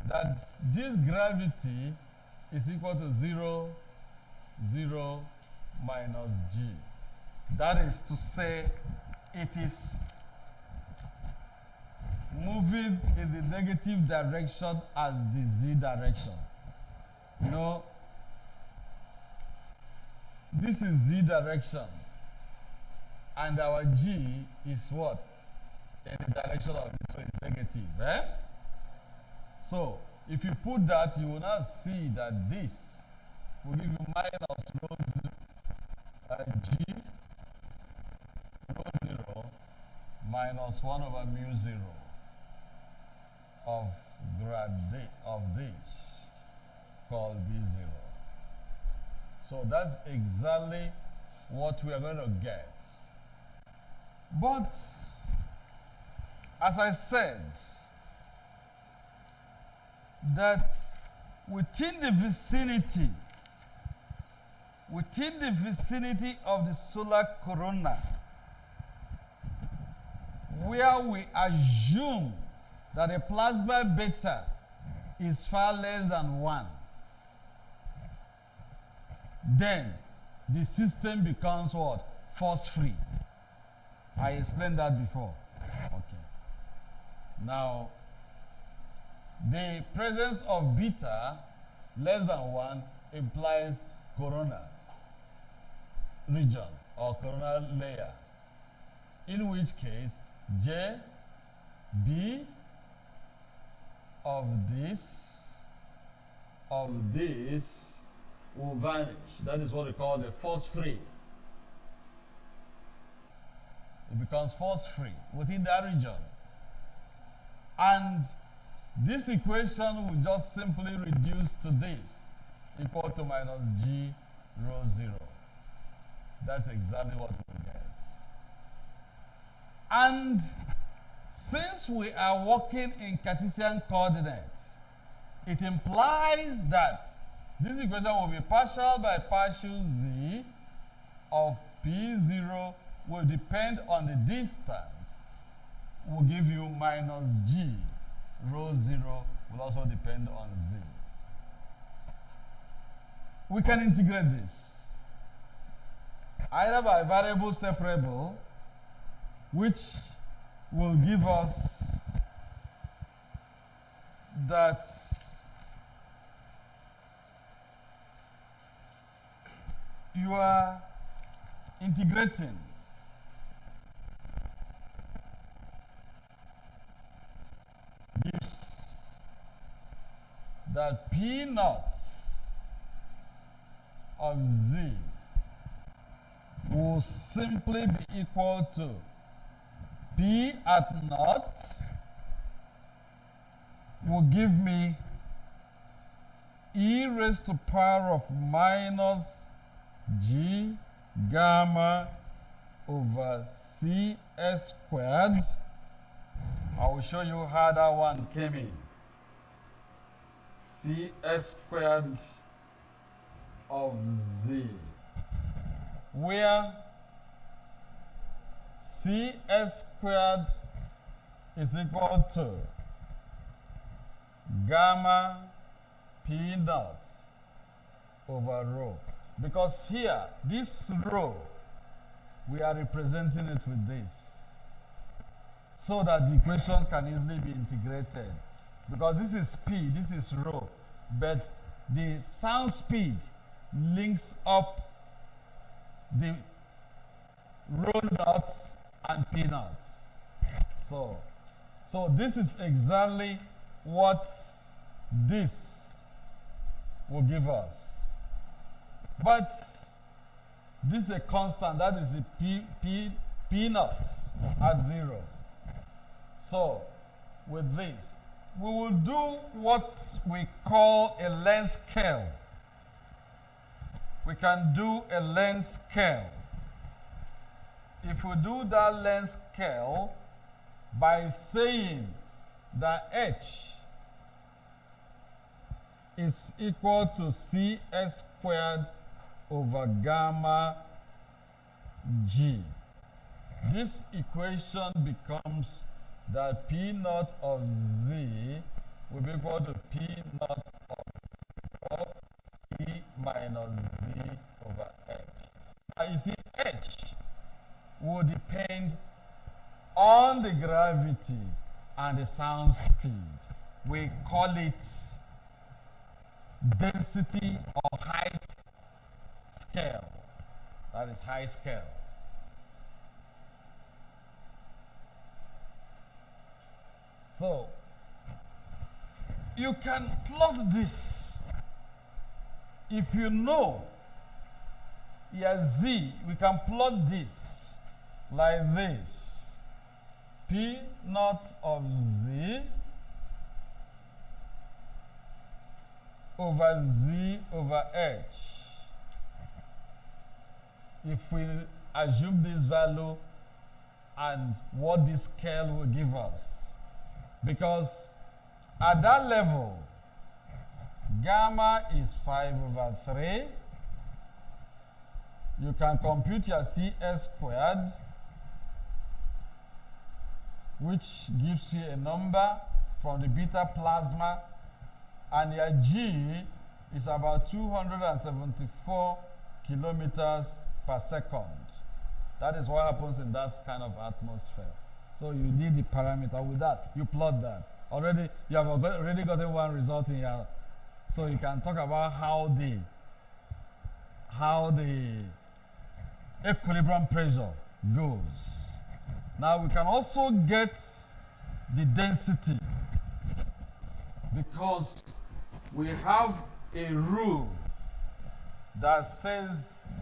that this gravity is equal to 0, 0 minus g. That is to say, it is moving in the negative direction as the z direction. You know, this is z direction, and our g is what? In the direction of it, so it's negative. Eh? So, if you put that, you will now see that this will give you minus rho g rho 0 minus 1 over mu 0 of grad d of this called B0. So that's exactly what we are going to get. But as I said, that within the vicinity of the solar corona, where we assume that a plasma beta is far less than 1, then the system becomes what? Force-free. I explained that before. Okay. Now, the presence of beta less than 1 implies corona region or coronal layer, in which case J, B of this will vanish. That is what we call the force-free. It becomes force-free within that region. And this equation will just simply reduce to this, equal to minus g rho 0. That's exactly what we get. And since we are working in Cartesian coordinates, it implies that this equation will be partial by partial z of P0 will depend on the distance, will give you minus g. Rho 0 will also depend on z. We can integrate this either by variable separable which will give us that you are integrating gives that P naught of Z will simply be equal to P at naught will give me e raised to power of minus G gamma over CS squared. I will show you how that one came in. CS squared of Z, where CS squared is equal to gamma P naught over rho. Because here, this rho, we are representing it with this, so that the equation can easily be integrated. Because this is P, this is rho, but the sound speed links up the rho naught and P naught. So this is exactly what this will give us. But this is a constant, that is the P naught at 0. So with this, we will do what we call a length scale. We can do a length scale. If we do that length scale by saying that H is equal to CS squared over gamma G. This equation becomes that P naught of Z will be equal to P naught of E minus Z over H. Now you see, H will depend on the gravity and the sound speed. We call it density or height scale. That is high scale. So you can plot this. If you know your Z, we can plot this like this. P naught of Z over Z over H. If we assume this value and what this scale will give us. Because at that level, gamma is 5 over 3. You can compute your CS squared, which gives you a number from the beta plasma, and your G is about 274 kilometers per second. That is what happens in that kind of atmosphere. So you need the parameter. With that, you plot that. Already, you have already gotten one result in here. So you can talk about how the equilibrium pressure goes. Now we can also get the density, because we have a rule that says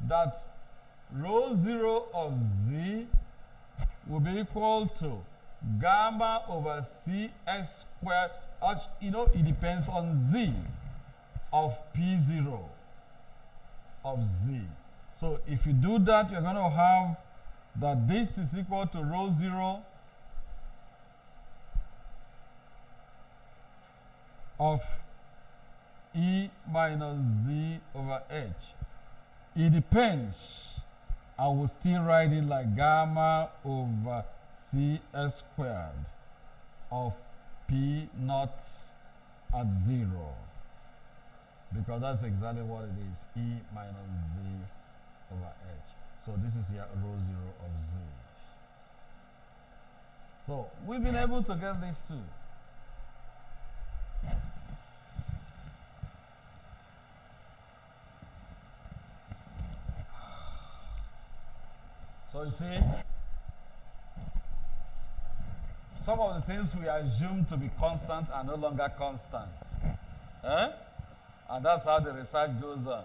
that rho 0 of Z will be equal to gamma over CS squared. You know, it depends on Z of P0 of Z. So if you do that, you're going to have that this is equal to rho 0 of E minus Z over H. It depends. I will still write it like gamma over CS squared of P naught at 0. Because that's exactly what it is, E minus Z over H. So this is your row 0 of Z. So we've been able to get these two. So you see, some of the things we assume to be constant are no longer constant. Eh? And that's how the research goes on.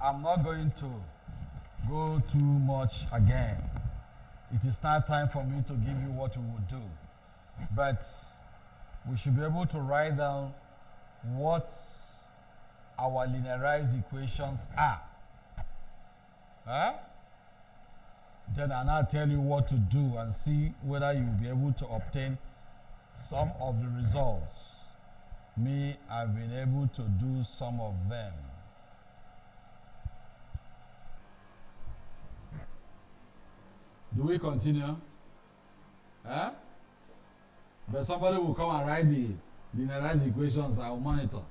I'm not going to go too much again. It is now time for me to give you what we would do. But we should be able to write down what our linearized equations are. Huh? Then I'll now tell you what to do and see whether you'll be able to obtain some of the results. Me, I've been able to do some of them. Do we continue? Huh? But somebody will come and write the linearized equations. I will monitor.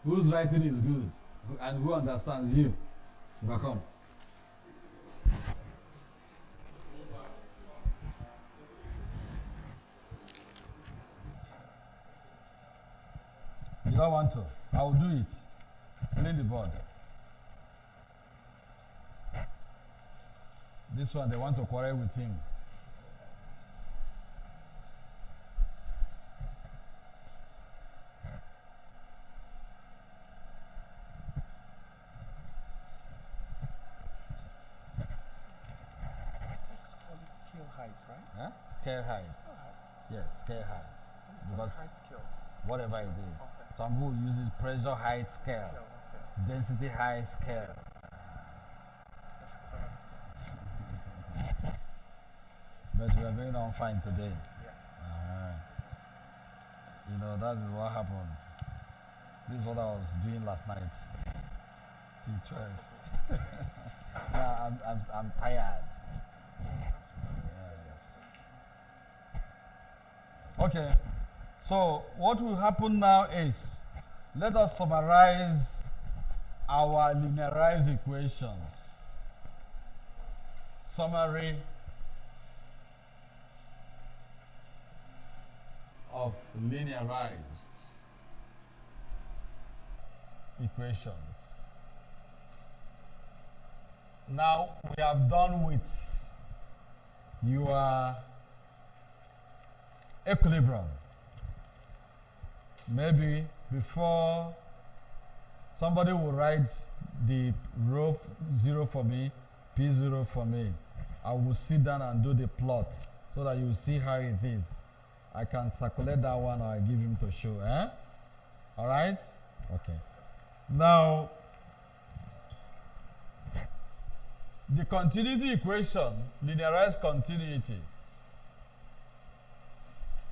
Whose writing is good and who understands you? Welcome. You don't want to? I will do it. Clean the board. This one, they want to quarrel with him. Scale height, right? Huh? Scale height. Scale height. Yes, scale height. Because height scale. whatever it is. Okay. Some people use it pressure height scale, Scale, okay. density height scale. That's fantastic. But we are going on fine today. Yeah. You know, that is what happens. This is what I was doing last night. Till 12. Now I'm tired. Yes. Okay. So what will happen now is, let us summarize our linearized equations. Summary of linearized equations. Now we have done with your equilibrium. Maybe before somebody will write the row 0 for me, P0 for me, I will sit down and do the plot so that you see how it is. I can circulate that one or I give him to show. Eh? All right? Okay. Now, the continuity equation, linearized continuity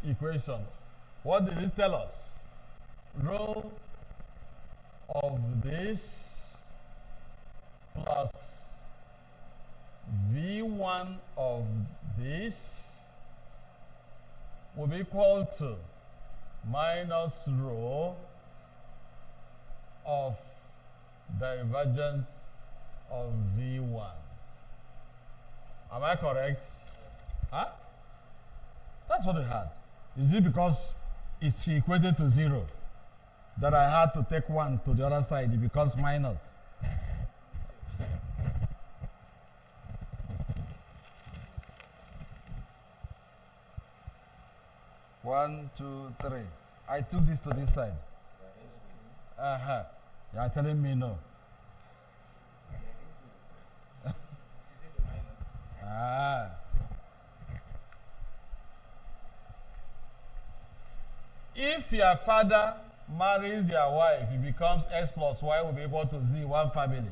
equation, what did it tell us? Rho of this plus V1 of this will be equal to minus rho of divergence of V1. Am I correct? Huh? That's what we had. Is it because it's equated to 0 that I had to take 1 to the other side? It becomes minus. One, two, three. I took this to this side. Uh-huh. You are telling me no. Ah. If your father marries your wife, it becomes X plus Y will be equal to Z, one family.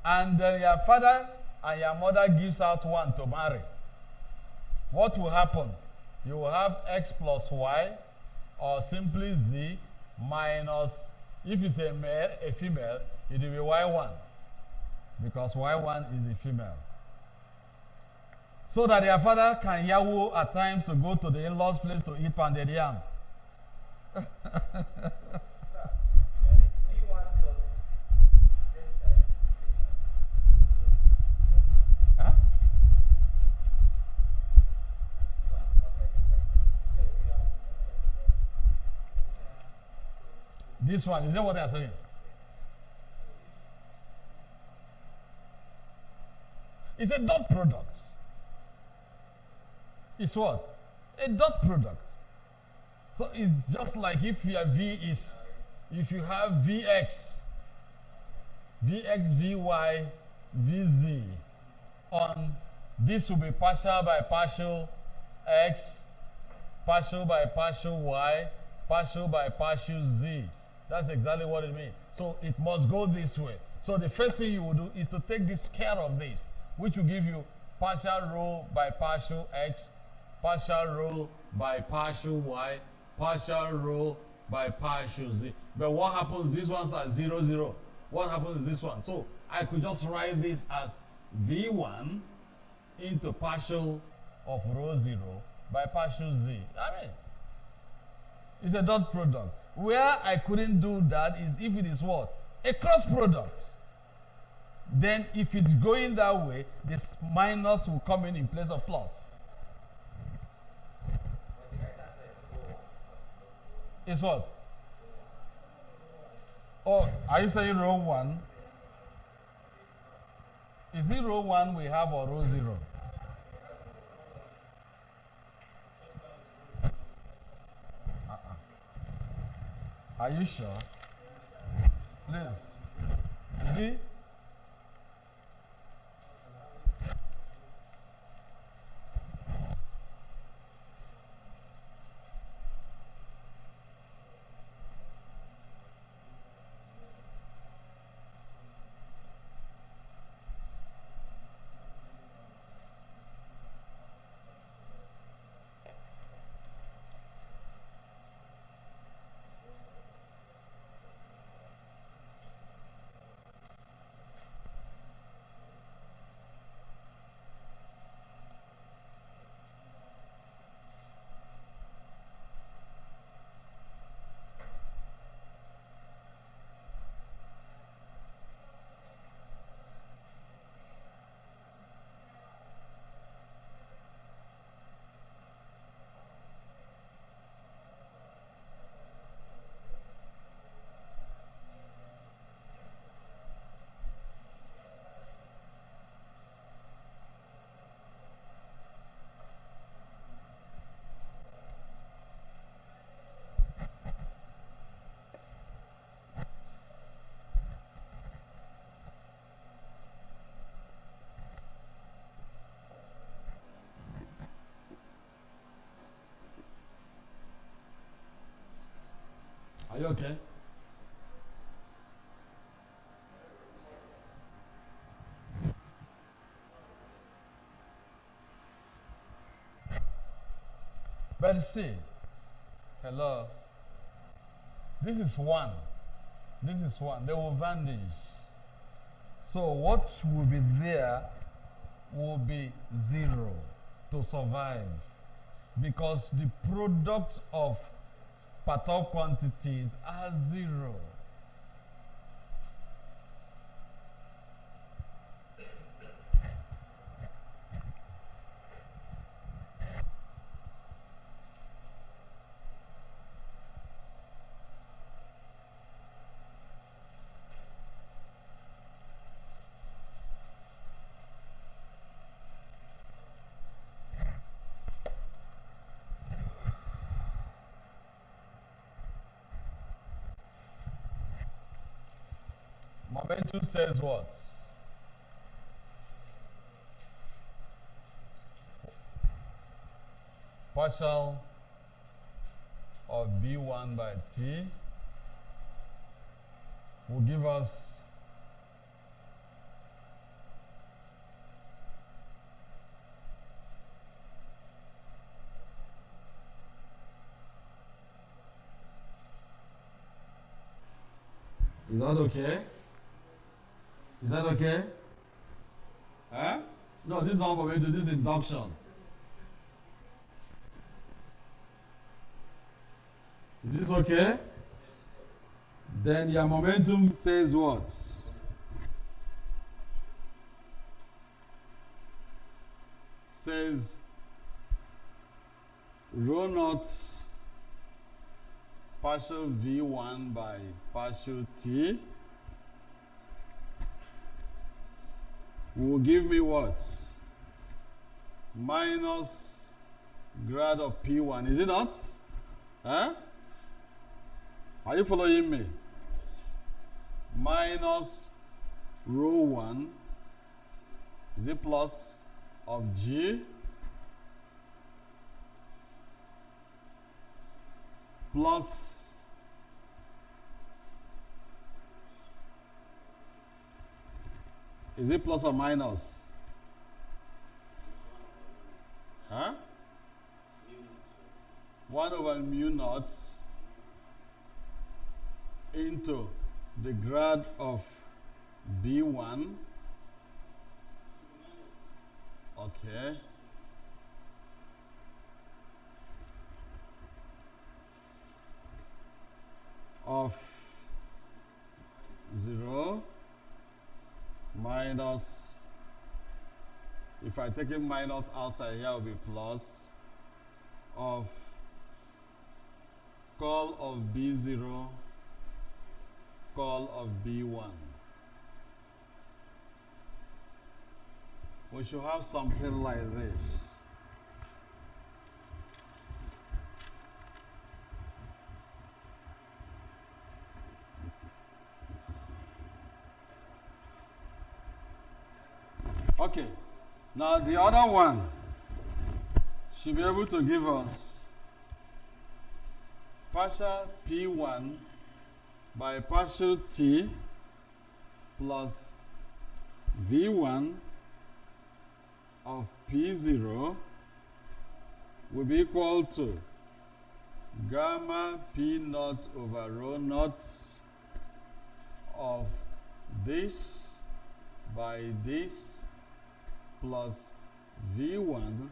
And then your father and your mother gives out one to marry. What will happen? You will have X plus Y or simply Z minus, if it's a male, a female, it will be Y1 because Y1 is a female. So that their father can yahoo at times to go to the in-laws place to eat pounded yam. Huh? This one, is that what they are saying? It's a dot product. It's what? A dot product. So it's just like if your V is, if you have Vx, Vy, Vz on, this will be partial by partial X, partial by partial Y, partial by partial Z. That's exactly what it means. So it must go this way. So the first thing you will do is to take the square of this, which will give you partial rho by partial X, partial rho by partial Y, partial rho by partial Z. But what happens, these ones are 0, 0. What happens is this one. So I could just write this as V1 into partial of rho 0 by partial Z. I mean, it's a dot product. Where I couldn't do that is if it is what? A cross product. Then if it's going that way, this minus will come in place of plus. It's what? Oh, are you saying row 1? Is it row 1 we have or row 0? Are you sure? Please. Is it? Are you okay? But see, hello. This is 1. This is 1. They will vanish. So what will be there will be 0 to survive. Because the product of part quantities are 0. Momentum says what? Partial of B1 by T will give us Is that okay? Is that okay? Huh? No, this is not for me to do this induction. Is this okay? Then your momentum says what? Says rho naught partial V1 by partial T will give me what? Minus grad of P1. Is it not? Huh? Are you following me? Minus rho 1 is it plus of G plus is it plus or minus? Huh? 1 over mu naught into the grad of B1. Okay. Of 0 minus, if I take it minus outside here, it will be plus of call of B0, call of B1. We should have something like this. Okay, now the other one should be able to give us partial P1 by partial T plus V1 of P0 will be equal to gamma P naught over rho naught of this by this plus V1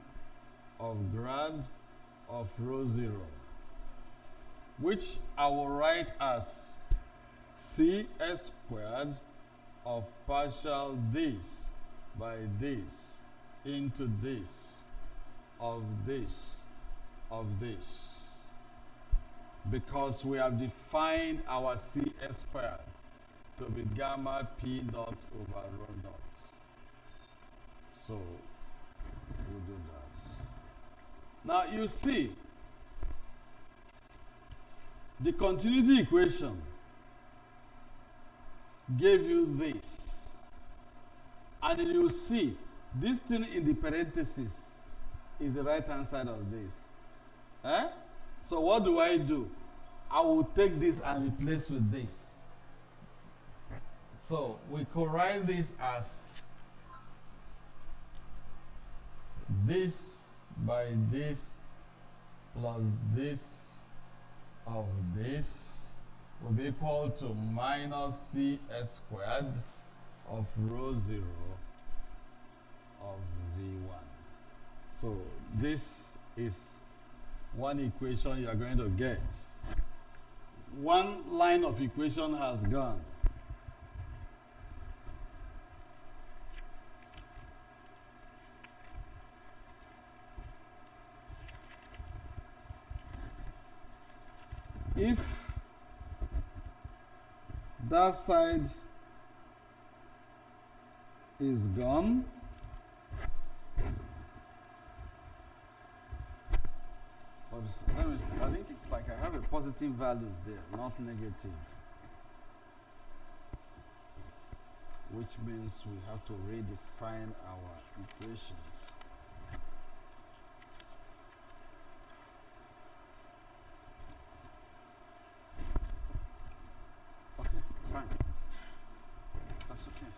of grad of rho 0, which I will write as CS squared of partial this by this into this of this of this, because we have defined our CS squared to be gamma P naught over rho naught. So we'll do that. Now you see, the continuity equation gave you this, and then you see this thing in the parenthesis is the right hand side of this. Eh? So what do? I will take this and replace with this. So we could write this as this by this plus this of this will be equal to minus CS squared of rho 0 of V1. So this is one equation you are going to get. One line of equation has gone. If that side is gone, but let me see. I think it's like I have a positive values there, not negative, which means we have to redefine our equations. Fine. That's okay.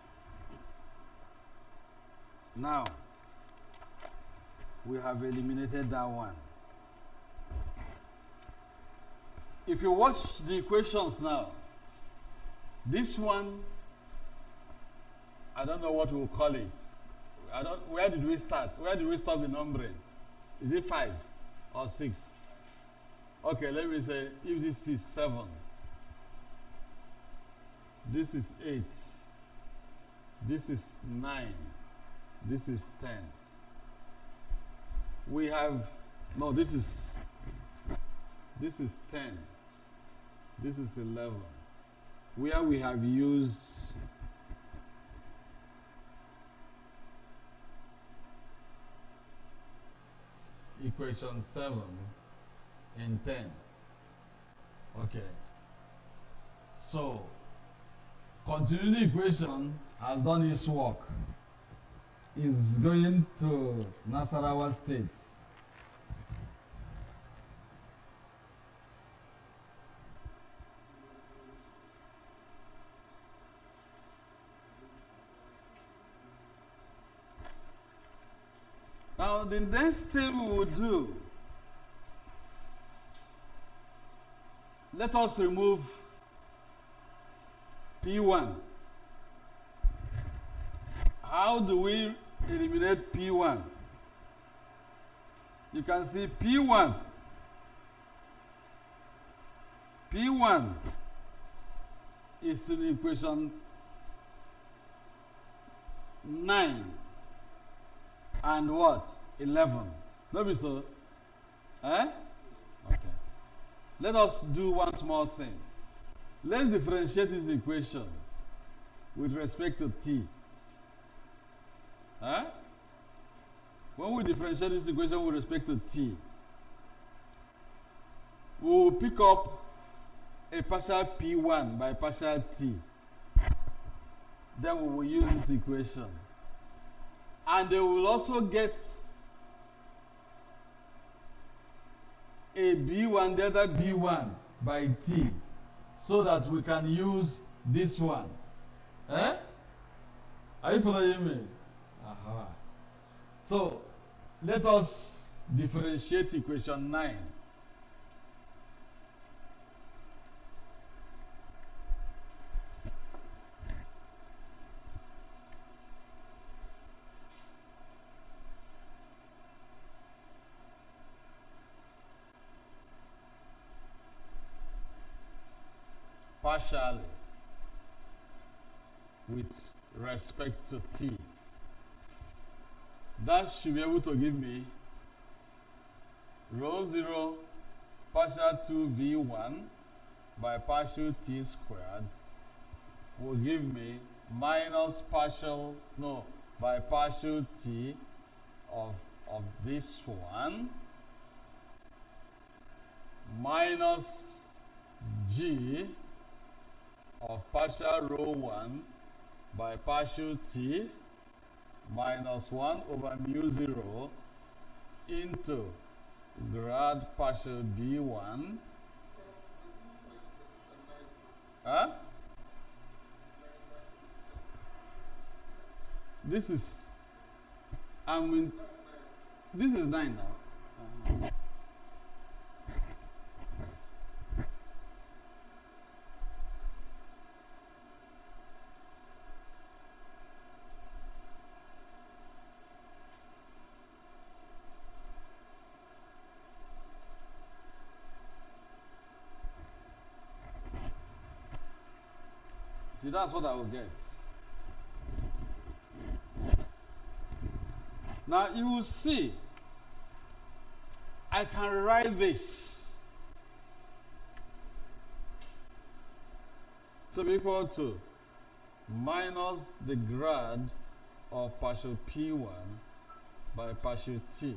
Now, we have eliminated that one. If you watch the equations now, this one, I don't know what we'll call it. I don't. Where did we start? Where did we stop the numbering? Is it 5 or 6? Okay, let me say if this is 7, this is 8, this is 9, this is 10. We have no. This is 10. This is 11. Where we have used equation 7 in 10. Okay. So, continuity equation has done its work. Is going to Nasarawa State. Now, the next thing we will do, let us remove P1. How do we eliminate P1? You can see P1. P1 is in equation 9 and what? 11. No be so? Eh? Okay. Let us do one small thing. Let's differentiate this equation with respect to t. Huh? When we differentiate this equation with respect to t, we will pick up a partial p1 by partial t. Then we will use this equation. And they will also get a b1 delta b1 by t, so that we can use this one. Eh? Are you following me? Aha. So, let us differentiate equation 9. Partially with respect to t. That should be able to give me rho 0 partial 2v1 by partial t squared will give me minus partial, no, by partial t of this one minus g of partial rho 1 by partial t minus 1 over mu 0 into grad partial b1. Huh? This is, this is 9 now. See, that's what I will get. Now you will see, I can write this to be equal to minus the grad of partial P1 by partial T.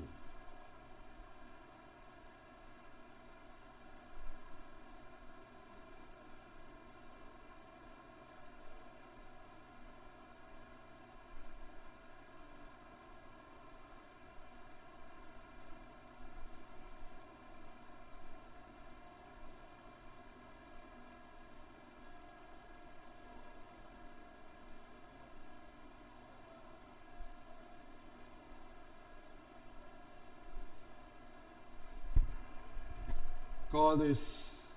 Call this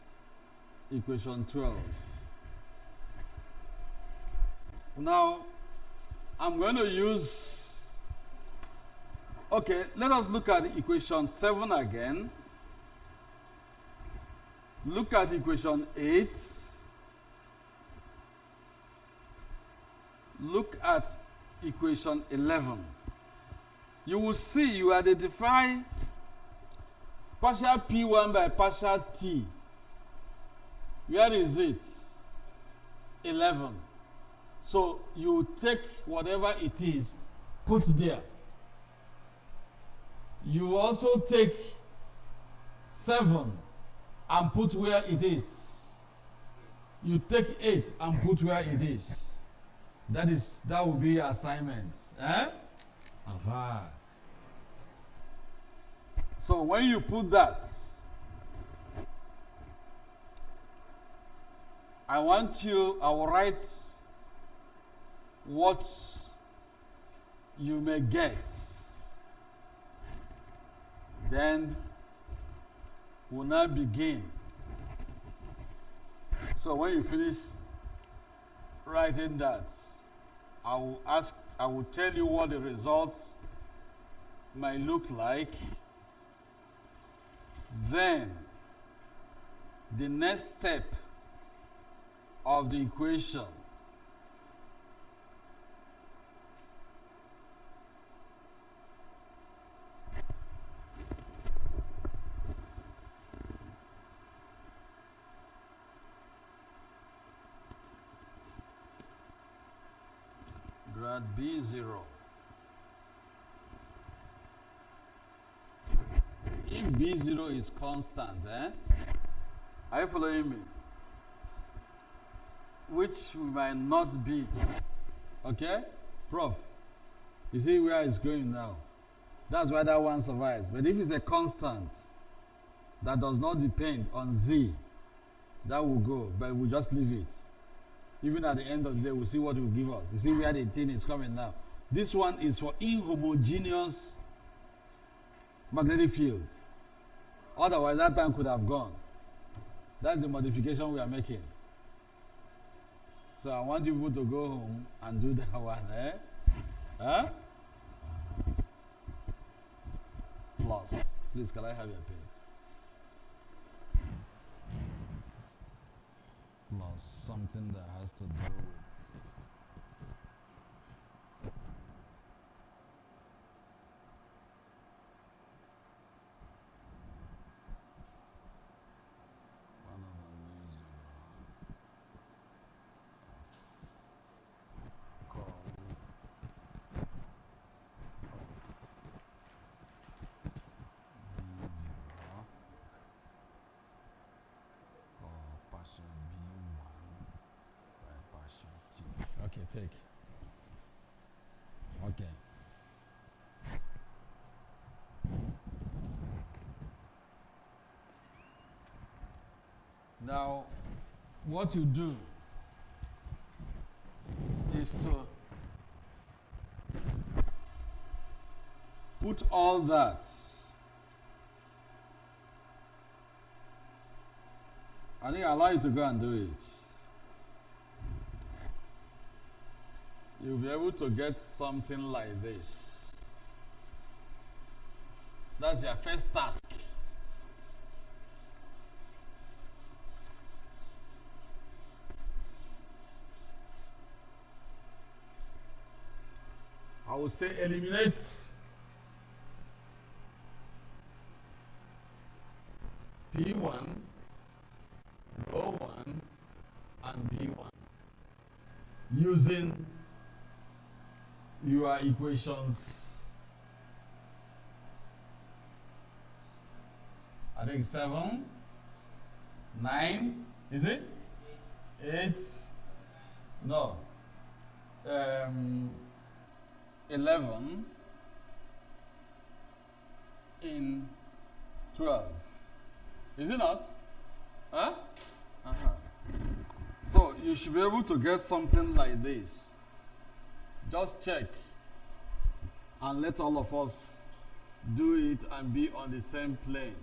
equation 12. Now, I'm going to use Okay, let us look at equation 7 again. Look at equation 8. Look at equation 11. You will see you identify partial P1 by partial T. Where is it? 11. So you take whatever it is, put there. You also take 7 and put where it is. You take 8 and put where it is. That will be assignment. Eh? Aha. So when you put that, I will write what you may get. Then we'll now begin. So when you finish writing that, I will tell you what the results might look like. Then the next step of the equation grad B0. If B0 is constant, are you following me? Which we might not be. Okay? Prof, you see where it's going now? That's why that one survives. But if it's a constant that does not depend on Z, that will go, but we'll just leave it. Even at the end of the day, we'll see what it will give us. You see where the thing is coming now. This one is for inhomogeneous magnetic field. Otherwise, that time could have gone. That's the modification we are making. So I want you people to go home and do that one. Huh? Plus. Please, can I have your pen? Plus something that has to do with one of the music called partial B1 by partial T. Okay, take. Okay. Now, what you do is to put all that I think I'll allow you to go and do it. You'll be able to get something like this. That's your first task. I would say eliminate P1, rho 1, and B1 using your equations. I think 7, 9, is it? 8, no, 11 in 12. Is it not? Huh? Uh-huh. So you should be able to get something like this. Just check and let all of us do it and be on the same plane.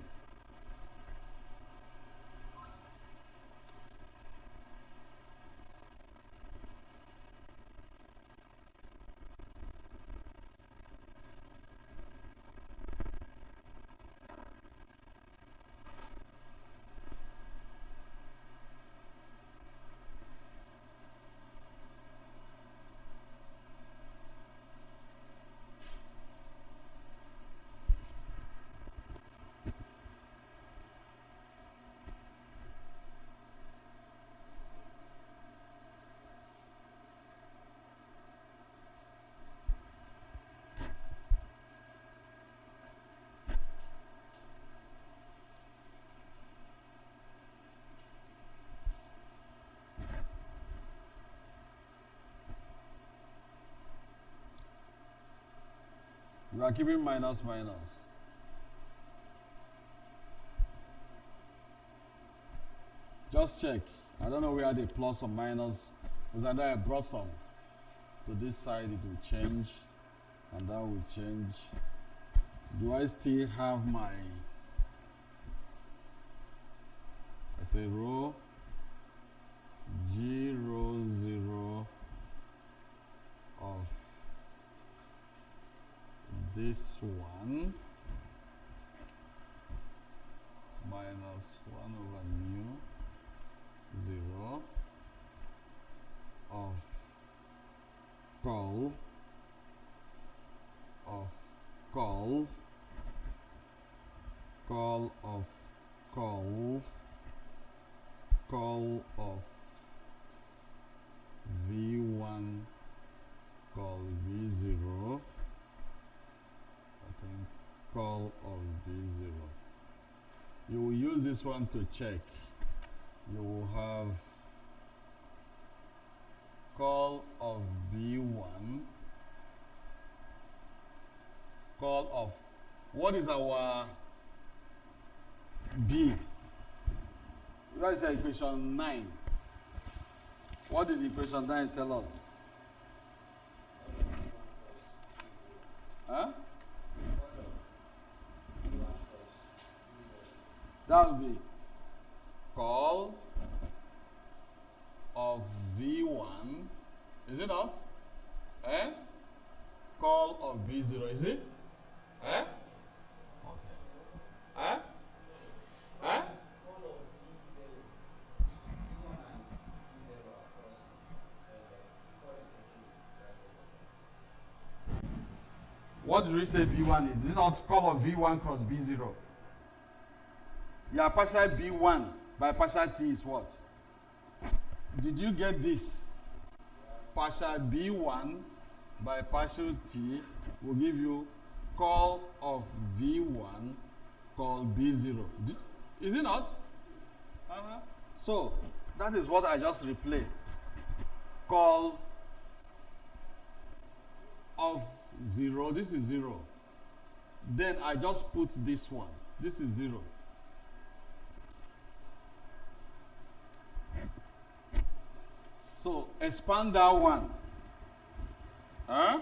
We are keeping minus minus. Just check. I don't know where the plus or minus, because I know I brought some to this side, it will change, and that will change. Do I still have my, I say row, G row 0 of this one minus 1 over mu 0 of col of col col of col col of v1 col v0, I think col of v0. You will use this one to check. You will have col of b1 col of, what is our b? That is equation 9. What did equation 9 tell us? Huh? That would be col of v1, is it not? Eh? Col of b0, is it? Eh? Okay. Eh? Eh? What did we say b1 is? Is it not col of v1 cross b0? Yeah, partial b1 by partial t is what? Did you get this? Partial b1 by partial t will give you col of v1 col b0. Is it not? So that is what I just replaced. Col of 0, this is 0. Then I just put this one. This is 0. So expand that one. Huh?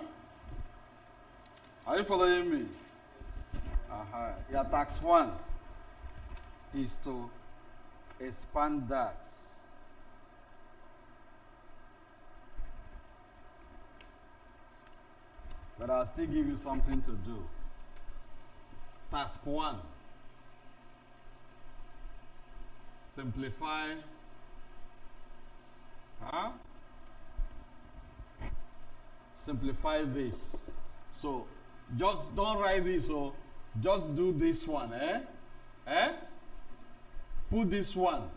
Are you following me? Your tax 1 is to expand that. But I'll still give you something to do. Task 1. Simplify. Simplify this. So just don't write this, so just do this one. Put this one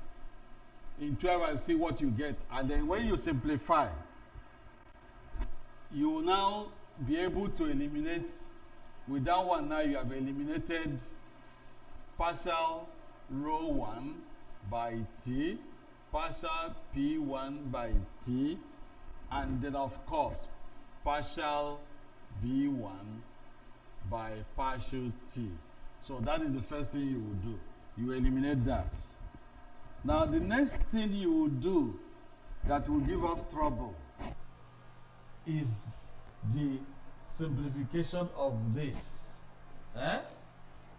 in 12 and see what you get. And then when you simplify, you will now be able to eliminate. With that one now, you have eliminated partial rho 1 by t, partial p1 by t, and then of course partial b1 by partial t. So that is the first thing you will do. You eliminate that. Now the next thing you will do that will give us trouble is the simplification of this.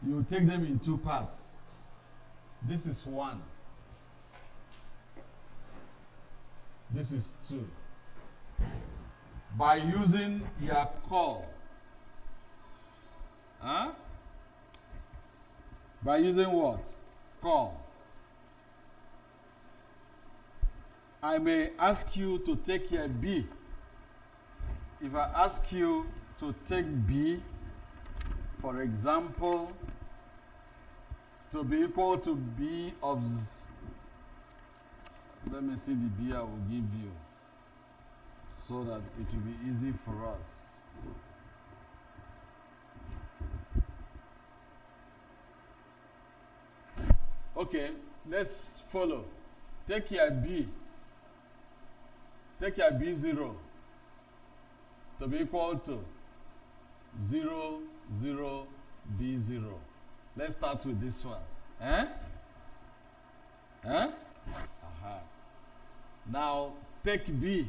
You take them in two parts. This is 1. This is 2. By using your col. By using what? Col. I may ask you to take your b. If I ask you to take b, for example, to be equal to b of, let me see the b I will give you so that it will be easy for us. Okay, let's follow. Take your b. Take your b0 to be equal to 0 0, B0. Let's start with this one. Eh? Eh? Uh-huh. Now take B.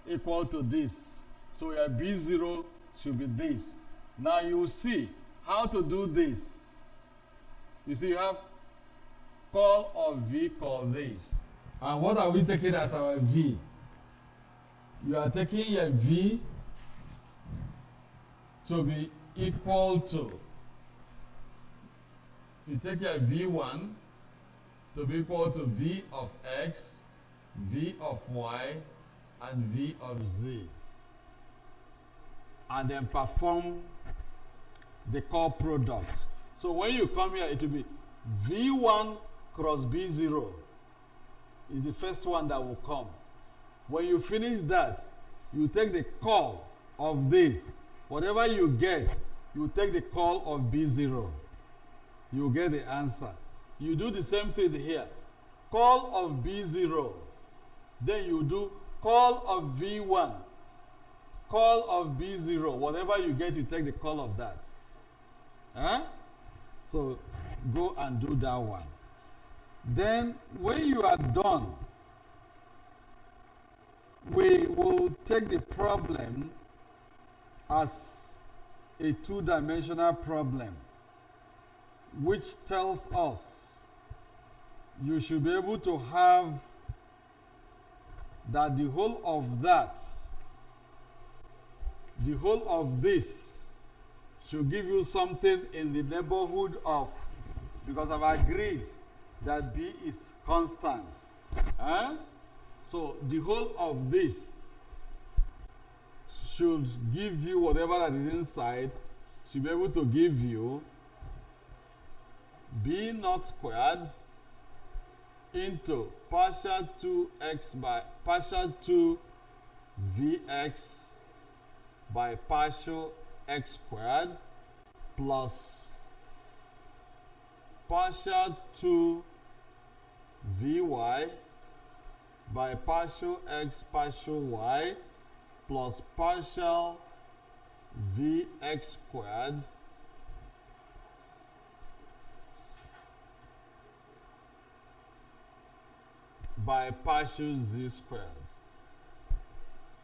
Equal to this. So your B0 should be this. Now you will see how to do this. You see, you have call of V, call this. And what are we taking as our V? You are taking your V To be equal to. You take your V1 to be equal to V of X, V of Y, and V of Z. And then perform the core product. So when you come here, it will be V1 cross B0 is the first one that will come. When you finish that, you take the call of this. Whatever you get, you take the call of B0. You get the answer. You do the same thing here. Call of B0. Then you do call of V1. Call of B0. Whatever you get, you take the call of that. Huh? So go and do that one. Then when you are done, we will take the problem as a two-dimensional problem, which tells us you should be able to have that the whole of that, the whole of this should give you something in the neighborhood of, because I've agreed that B is constant. So the whole of this should give you whatever that is inside, should be able to give you B naught squared into partial 2x by partial 2 Vx by partial x squared plus partial 2 Vy by partial x partial y plus partial Vx squared by partial z squared.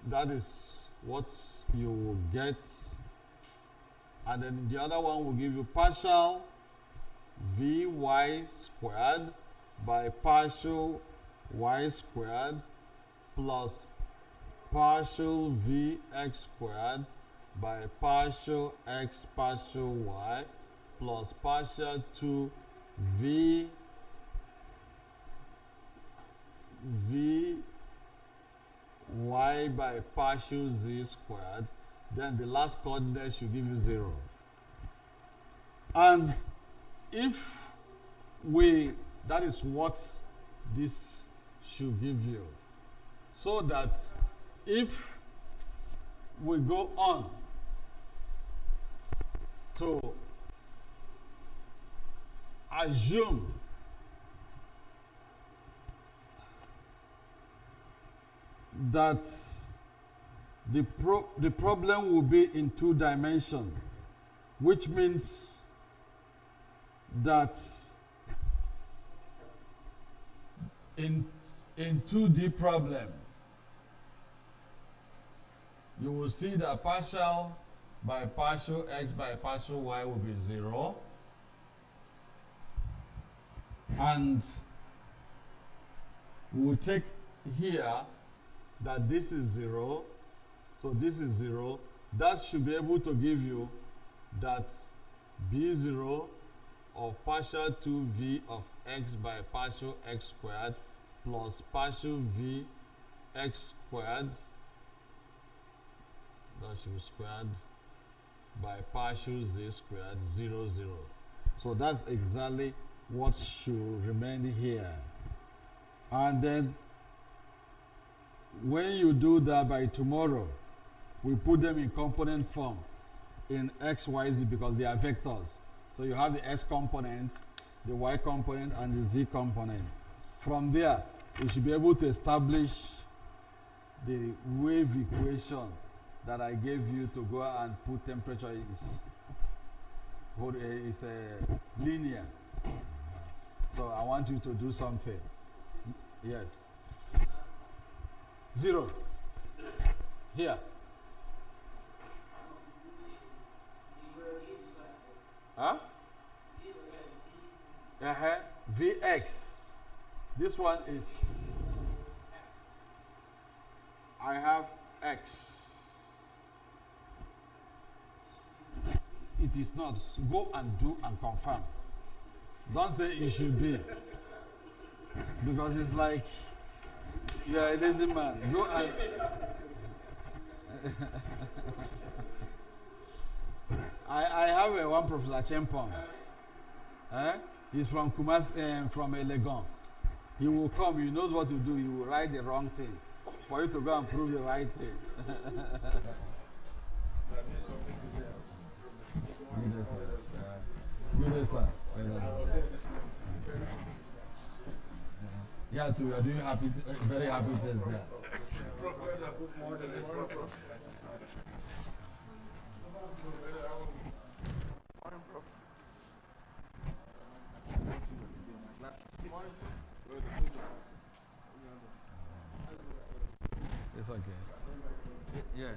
That is what you will get. And then the other one will give you partial Vy squared by partial y squared plus partial Vx squared by partial x partial y plus partial 2 Vy by partial z squared. Then the last coordinate should give you 0. And if that is what this should give you. So that if we go on to assume that the problem will be in 2 dimensions, which means that in 2D problem, you will see that partial by partial x by partial y will be 0. And we will take here that this is 0. So this is 0. That should be able to give you that B0 of partial 2V of x by partial x squared plus partial V x squared, that should be squared, by partial z squared 0, 0. So that's exactly what should remain here. And then when you do that by tomorrow, we put them in component form in x, y, z because they are vectors. So you have the x component, the y component, and the z component. From there, we should be able to establish the wave equation that I gave you to go and put temperature is linear. So I want you to do something. Yes. 0. Here. Huh? Vx. This one is, I have x. It is not. Go and do and confirm. Don't say it should be. Because it's like you are a lazy man. Go and I have one Professor Chempong. He's from Kumas, from Legon. He will come, he knows what to do, he will write the wrong thing for you to go and prove the right thing. Good, sir. Good, sir. Yeah, too, we are doing very happy things. Yeah. It's okay. Yes.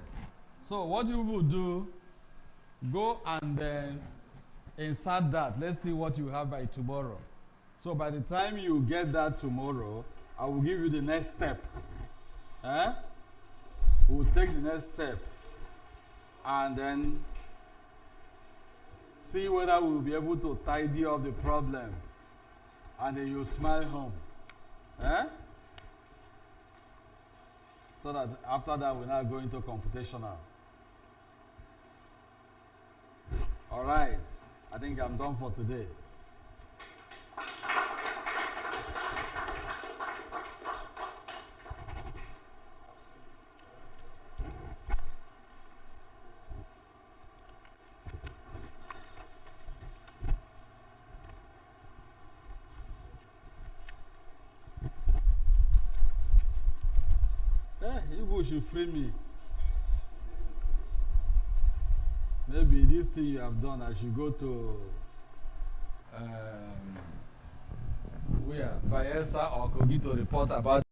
So what you will do, go and then insert that. Let's see what you have by tomorrow. So by the time you get that tomorrow, I will give you the next step. We'll take the next step and then see whether we'll be able to tidy up the problem, and then you smile home. So that after that we're not going to computational. All right. I think I'm done for today. You should free me. Maybe this thing you have done, I should go to where? Bayelsa or Kogi to report about